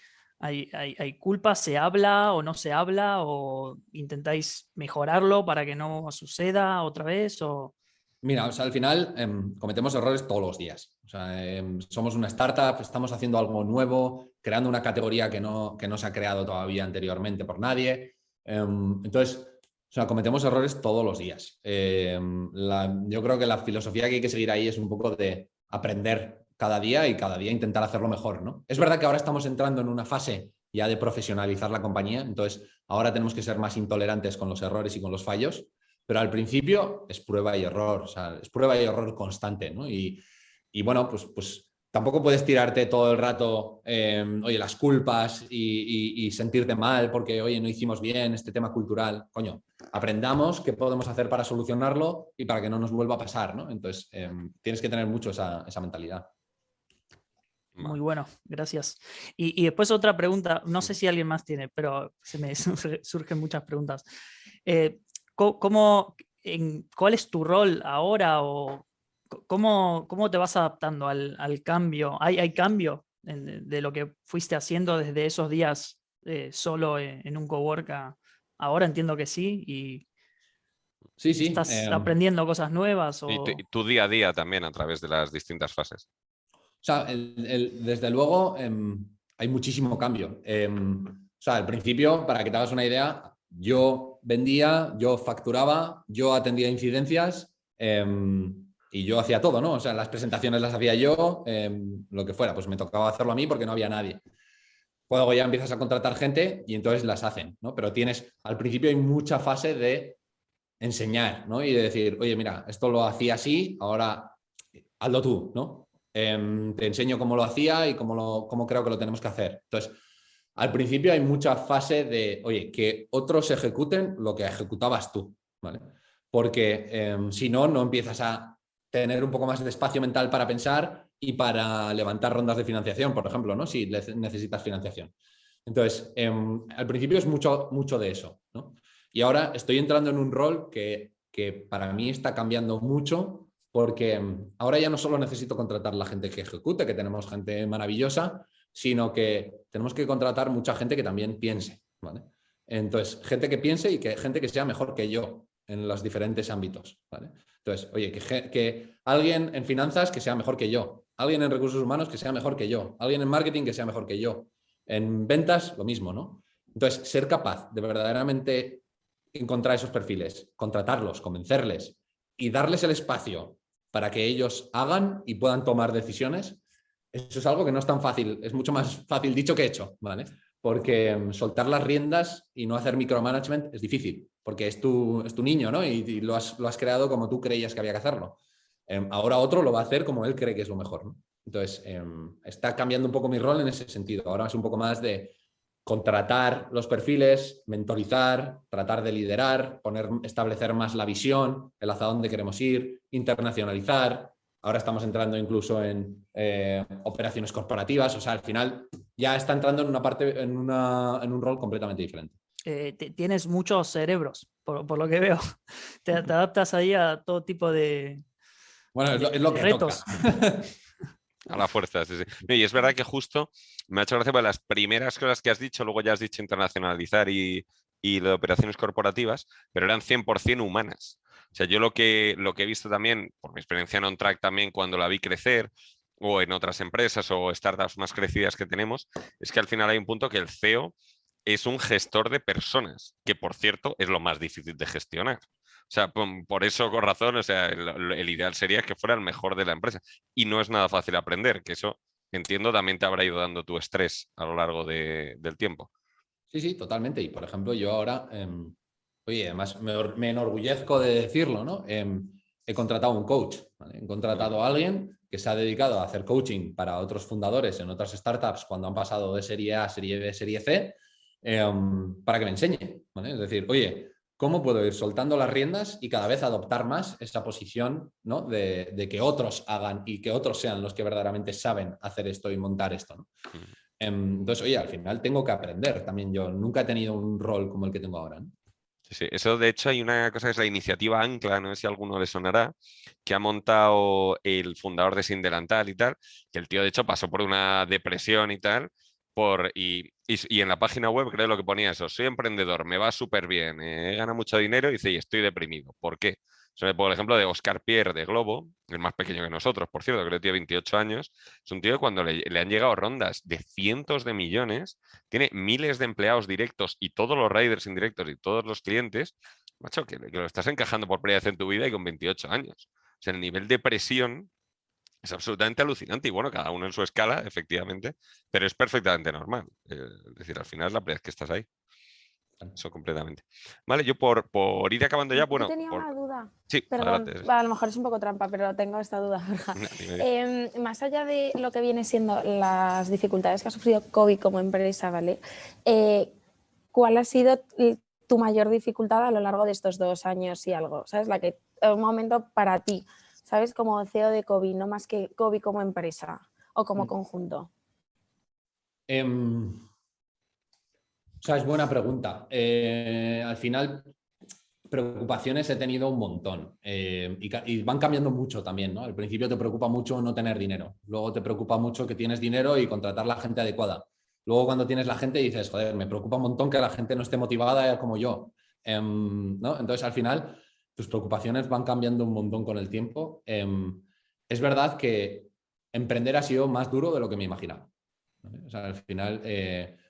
culpa, ¿se habla o no se habla? ¿O intentáis mejorarlo para que no suceda otra vez? Mira, o sea, al final cometemos errores todos los días. O sea, somos una startup, estamos haciendo algo nuevo, creando una categoría que no se ha creado todavía anteriormente por nadie. Entonces, o sea, cometemos errores todos los días. Yo creo que la filosofía que hay que seguir ahí es un poco de aprender cada día y cada día intentar hacerlo mejor, ¿no? Es verdad que ahora estamos entrando en una fase ya de profesionalizar la compañía, entonces ahora tenemos que ser más intolerantes con los errores y con los fallos, pero al principio es prueba y error, o sea, es prueba y error constante, ¿no? Y bueno, pues tampoco puedes tirarte todo el rato, oye, las culpas y sentirte mal porque, oye, no hicimos bien este tema cultural. Coño, aprendamos qué podemos hacer para solucionarlo y para que no nos vuelva a pasar, ¿no? Entonces, tienes que tener mucho esa mentalidad. Muy bueno, gracias. Y después otra pregunta, no sé si alguien más tiene, pero se me surgen muchas preguntas. ¿Cuál es tu rol ahora o cómo te vas adaptando al cambio? ¿Hay cambio de lo que fuiste haciendo desde esos días solo en un cowork ahora? Entiendo que sí. Y Sí, sí. ¿estás aprendiendo cosas nuevas? Y tu día a día también a través de las distintas fases. O sea, desde luego hay muchísimo cambio. O sea, al principio, para que te hagas una idea, yo vendía, yo facturaba, yo atendía incidencias y yo hacía todo, ¿no? O sea, las presentaciones las hacía yo, lo que fuera, pues me tocaba hacerlo a mí porque no había nadie. Luego ya empiezas a contratar gente y entonces las hacen, ¿no? Pero al principio hay mucha fase de enseñar, ¿no? Y de decir, oye, mira, esto lo hacía así, ahora hazlo tú, ¿no? Te enseño cómo lo hacía y cómo creo que lo tenemos que hacer. Entonces, al principio hay mucha fase de, oye, que otros ejecuten lo que ejecutabas tú, ¿vale? Porque si no, no empiezas a tener un poco más de espacio mental para pensar y para levantar rondas de financiación, por ejemplo, ¿no? Si necesitas financiación. Entonces, al principio es mucho de eso, ¿no? Y ahora estoy entrando en un rol que para mí está cambiando mucho porque ahora ya no solo necesito contratar la gente que ejecute, que tenemos gente maravillosa, sino que tenemos que contratar mucha gente que también piense, ¿vale? Entonces, gente que piense y gente que sea mejor que yo en los diferentes ámbitos, ¿vale? Entonces, oye, que alguien en finanzas que sea mejor que yo, alguien en recursos humanos que sea mejor que yo, alguien en marketing que sea mejor que yo, en ventas lo mismo, ¿no? Entonces, ser capaz de verdaderamente encontrar esos perfiles, contratarlos, convencerles y darles el espacio para que ellos hagan y puedan tomar decisiones, eso es algo que no es tan fácil, es mucho más fácil dicho que hecho, ¿vale? Porque soltar las riendas y no hacer micromanagement es difícil, porque es tu niño, ¿no? Y lo has creado como tú creías que había que hacerlo. Ahora otro lo va a hacer como él cree que es lo mejor, ¿no? Entonces, está cambiando un poco mi rol en ese sentido. Ahora es un poco más de contratar los perfiles, mentorizar, tratar de liderar, establecer más la visión, el hacia dónde queremos ir, internacionalizar. Ahora estamos entrando incluso en operaciones corporativas. O sea, al final ya está entrando en una parte, en un rol completamente diferente. Tienes muchos cerebros, por lo que veo. Te adaptas ahí a todo tipo de, bueno, es lo que retos. toca. A la fuerza, sí, sí. Y es verdad que justo me ha hecho gracia por las primeras cosas que has dicho, luego ya has dicho internacionalizar y lo de operaciones corporativas, pero eran 100% humanas. O sea, yo lo que he visto también, por mi experiencia en OnTrack también, cuando la vi crecer, o en otras empresas o startups más crecidas que tenemos, es que al final hay un punto que el CEO es un gestor de personas, que por cierto es lo más difícil de gestionar. O sea, por eso, con razón, o sea, el ideal sería que fuera el mejor de la empresa. Y no es nada fácil aprender, que eso, entiendo, también te habrá ido dando tu estrés a lo largo del tiempo. Sí, sí, totalmente. Y por ejemplo, yo ahora, oye, además me enorgullezco de decirlo, ¿no? He contratado un coach, ¿vale? He contratado a alguien que se ha dedicado a hacer coaching para otros fundadores en otras startups cuando han pasado de serie A, serie B, serie C, para que me enseñe, ¿vale? Es decir, oye, ¿cómo puedo ir soltando las riendas y cada vez adoptar más esa posición, ¿no? de que otros hagan y que otros sean los que verdaderamente saben hacer esto y montar esto, ¿no? Entonces, oye, al final tengo que aprender también yo. Nunca he tenido un rol como el que tengo ahora, ¿no? Sí, sí. Eso, de hecho, hay una cosa que es la iniciativa Ancla, no sé si a alguno le sonará, que ha montado el fundador de Sin Delantal y tal, que el tío, de hecho, pasó por una depresión y tal, y en la página web creo lo que ponía eso: soy emprendedor, me va súper bien, he ganado mucho dinero, y dice, y estoy deprimido. ¿Por qué? Sobre por ejemplo, de Oscar Pierre de Globo, el más pequeño que nosotros, por cierto, creo que tiene 28 años. Es un tío que cuando le han llegado rondas de cientos de millones, tiene miles de empleados directos y todos los riders indirectos y todos los clientes, macho, que lo estás encajando por primera vez en tu vida y con 28 años. O sea, el nivel de presión Es absolutamente alucinante y bueno, cada uno en su escala, efectivamente, pero es perfectamente normal. Es decir, al final es la primera vez que estás ahí. Eso completamente. Vale, yo por ir acabando ya, bueno... Yo tenía una duda. Sí, Perdón, adelante. a lo mejor es un poco trampa, pero tengo esta duda, Borja. Más allá de lo que viene siendo las dificultades que ha sufrido COVID como empresa, ¿vale? ¿Cuál ha sido tu mayor dificultad a lo largo de estos 2 años y algo? ¿Sabes? Un momento para ti, ¿sabes? Como CEO de COVID, no más que COVID como empresa o como conjunto. O sea, es buena pregunta. Al final, preocupaciones he tenido un montón y van cambiando mucho también, ¿no? Al principio te preocupa mucho no tener dinero, luego te preocupa mucho que tienes dinero y contratar la gente adecuada. Luego cuando tienes la gente dices, joder, me preocupa un montón que la gente no esté motivada como yo, ¿no? Entonces al final tus preocupaciones van cambiando un montón con el tiempo. Es verdad que emprender ha sido más duro de lo que me imaginaba, ¿vale? O sea, al final...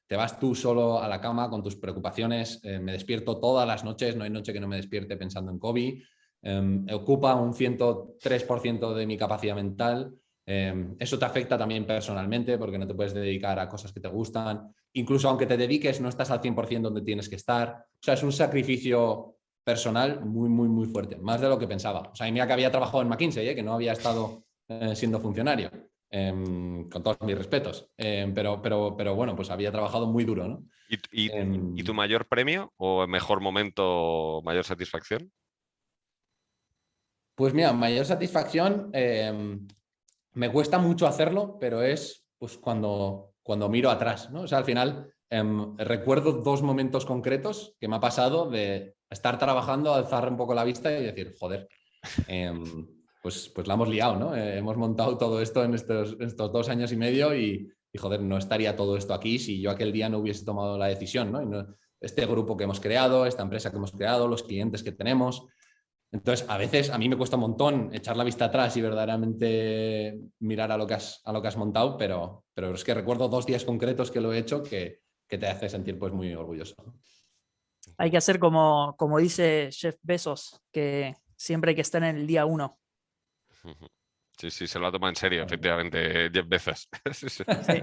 te vas tú solo a la cama con tus preocupaciones. Me despierto todas las noches, no hay noche que no me despierte pensando en COVID. Ocupa un 103% de mi capacidad mental. Eso te afecta también personalmente porque no te puedes dedicar a cosas que te gustan. Incluso aunque te dediques, no estás al 100% donde tienes que estar. O sea, es un sacrificio personal muy, muy, muy fuerte, más de lo que pensaba. O sea, y mira que había trabajado en McKinsey, que no había estado siendo funcionario. Con todos mis respetos, pero bueno, pues había trabajado muy duro, ¿no? ¿Y tu mayor premio o mejor momento, mayor satisfacción? Pues mira, mayor satisfacción, me cuesta mucho hacerlo, pero es pues cuando miro atrás, ¿no? O sea, al final recuerdo 2 momentos concretos que me ha pasado de estar trabajando, alzar un poco la vista y decir, joder, pues la hemos liado, ¿no? Hemos montado todo esto en estos 2 años y medio y, joder, no estaría todo esto aquí si yo aquel día no hubiese tomado la decisión, ¿no? Este grupo que hemos creado, esta empresa que hemos creado, los clientes que tenemos. Entonces, a veces a mí me cuesta un montón echar la vista atrás y verdaderamente mirar a lo que has montado, pero es que recuerdo 2 días concretos que lo he hecho que te hace sentir pues muy orgulloso. Hay que hacer como dice Jeff Bezos, que siempre hay que estar en el día 1. Sí, se lo ha tomado en serio, efectivamente, Jeff Bezos. Sí.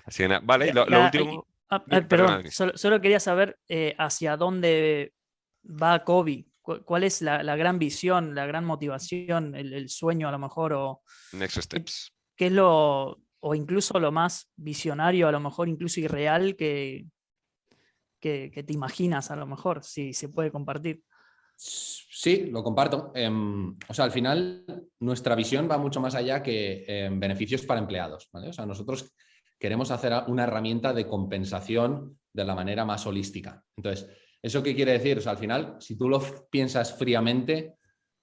Así, vale, y lo último... Perdón, solo quería saber hacia dónde va Kobe. ¿Cuál es la gran visión, la gran motivación, el sueño a lo mejor? O Next steps. ¿qué es o incluso lo más visionario, a lo mejor incluso irreal que te imaginas, a lo mejor, si se puede compartir? Sí, lo comparto. O sea, al final nuestra visión va mucho más allá que beneficios para empleados, ¿vale? O sea, nosotros queremos hacer una herramienta de compensación de la manera más holística. Entonces, ¿eso qué quiere decir? O sea, al final, si tú lo piensas fríamente,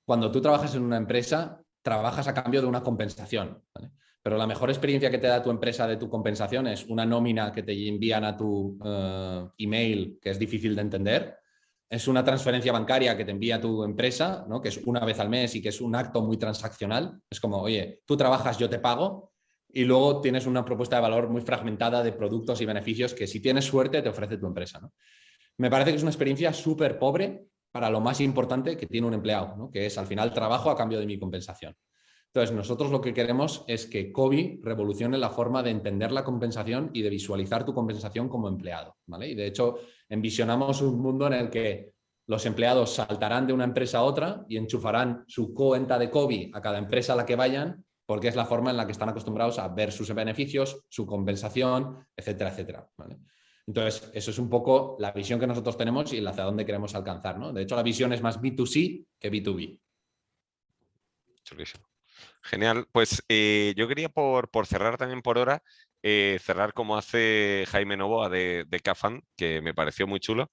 cuando tú trabajas en una empresa, trabajas a cambio de una compensación, ¿vale? Pero la mejor experiencia que te da tu empresa de tu compensación es una nómina que te envían a tu email, que es difícil de entender. Es una transferencia bancaria que te envía tu empresa, ¿no? Que es una vez al mes y que es un acto muy transaccional. Es como, oye, tú trabajas, yo te pago. Y luego tienes una propuesta de valor muy fragmentada de productos y beneficios que si tienes suerte te ofrece tu empresa, ¿no? Me parece que es una experiencia súper pobre para lo más importante que tiene un empleado, ¿no? Que es al final trabajo a cambio de mi compensación. Entonces, nosotros lo que queremos es que Kobe revolucione la forma de entender la compensación y de visualizar tu compensación como empleado, ¿vale? Y de hecho, envisionamos un mundo en el que los empleados saltarán de una empresa a otra y enchufarán su cuenta de Kobe a cada empresa a la que vayan, porque es la forma en la que están acostumbrados a ver sus beneficios, su compensación, etcétera, etcétera, ¿vale? Entonces, eso es un poco la visión que nosotros tenemos y hacia dónde queremos alcanzar, ¿no? De hecho, la visión es más B2C que B2B. Chulísimo. Genial. Pues yo quería por cerrar también por hora, cerrar como hace Jaime Novoa de Cafan, que me pareció muy chulo,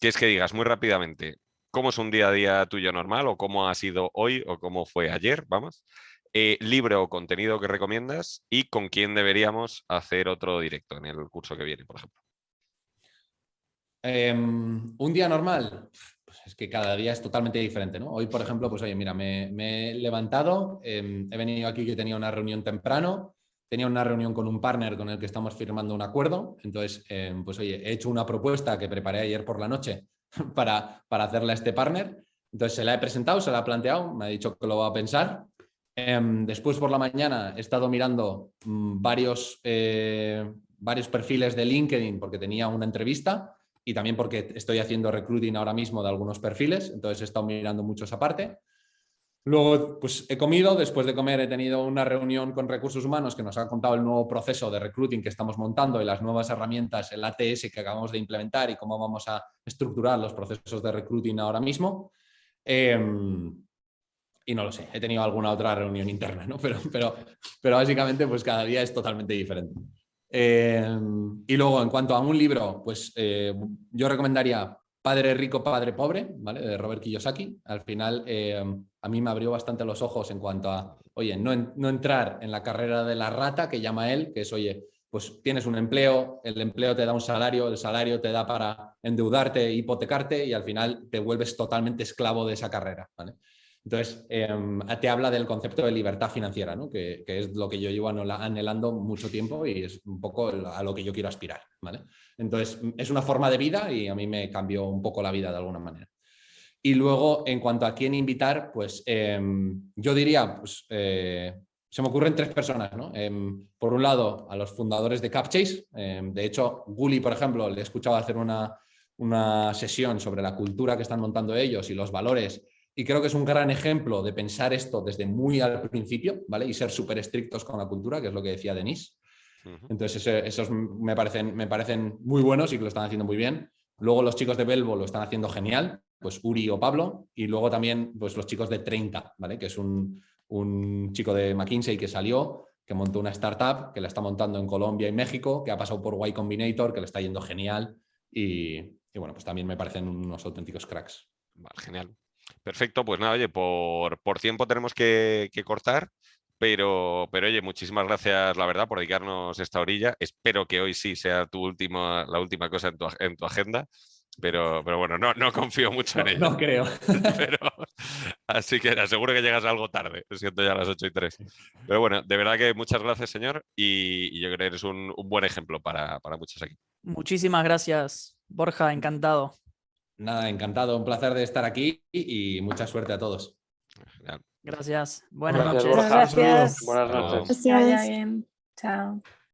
que es que digas muy rápidamente cómo es un día a día tuyo normal o cómo ha sido hoy o cómo fue ayer, vamos. Libro o contenido que recomiendas y con quién deberíamos hacer otro directo en el curso que viene, por ejemplo. Un día normal, pues es que cada día es totalmente diferente, ¿no? Hoy, por ejemplo, pues oye, mira, me he levantado, he venido aquí que tenía una reunión temprano, tenía una reunión con un partner con el que estamos firmando un acuerdo, entonces, pues oye, he hecho una propuesta que preparé ayer por la noche para hacerle a este partner, entonces se la he presentado, se la ha planteado, me ha dicho que lo va a pensar Después por la mañana he estado mirando varios perfiles de LinkedIn porque tenía una entrevista y también porque estoy haciendo recruiting ahora mismo de algunos perfiles, entonces he estado mirando mucho esa parte. Luego, pues he comido, después de comer he tenido una reunión con recursos humanos que nos ha contado el nuevo proceso de recruiting que estamos montando y las nuevas herramientas, el ATS que acabamos de implementar y cómo vamos a estructurar los procesos de recruiting ahora mismo. Y no lo sé, he tenido alguna otra reunión interna, ¿no? Pero básicamente pues cada día es totalmente diferente. Y luego, en cuanto a un libro, pues yo recomendaría Padre Rico, Padre Pobre, ¿vale? De Robert Kiyosaki. Al final, a mí me abrió bastante los ojos en cuanto a, oye, no entrar en la carrera de la rata, que llama él, que es, oye, pues tienes un empleo, el empleo te da un salario, el salario te da para endeudarte, hipotecarte y al final te vuelves totalmente esclavo de esa carrera, ¿vale? Entonces, te habla del concepto de libertad financiera, ¿no? Que es lo que yo llevo anhelando mucho tiempo y es un poco a lo que yo quiero aspirar, ¿vale? Entonces, es una forma de vida y a mí me cambió un poco la vida de alguna manera. Y luego, en cuanto a quién invitar, pues yo diría, pues, se me ocurren 3 personas, ¿no? Por un lado, a los fundadores de Capchase. De hecho, Guli, por ejemplo, le he escuchado hacer una sesión sobre la cultura que están montando ellos y los valores. Y creo que es un gran ejemplo de pensar esto desde muy al principio, ¿vale? Y ser súper estrictos con la cultura, que es lo que decía Denise. Entonces, esos me parecen muy buenos y que lo están haciendo muy bien. Luego los chicos de Belvo lo están haciendo genial, pues Uri o Pablo. Y luego también pues los chicos de 30, ¿vale? Que es un chico de McKinsey que salió, que montó una startup, que la está montando en Colombia y México, que ha pasado por Y Combinator, que le está yendo genial. Y bueno, pues también me parecen unos auténticos cracks. Vale, genial. Perfecto, pues nada, oye, por tiempo tenemos que cortar, pero oye, muchísimas gracias, la verdad, por dedicarnos esta orilla. Espero que hoy sí sea la última cosa en tu agenda, pero bueno, no confío mucho en ello. No creo. Así que seguro que llegas algo tarde, siento ya a las 8:03. Pero bueno, de verdad que muchas gracias, señor, y yo creo que eres un buen ejemplo para muchos aquí. Muchísimas gracias, Borja, encantado. Nada, encantado, un placer de estar aquí y mucha suerte a todos. Gracias. Buenas Gracias, noches. Borja. Gracias. Buenas noches. Que vaya bien. Chao.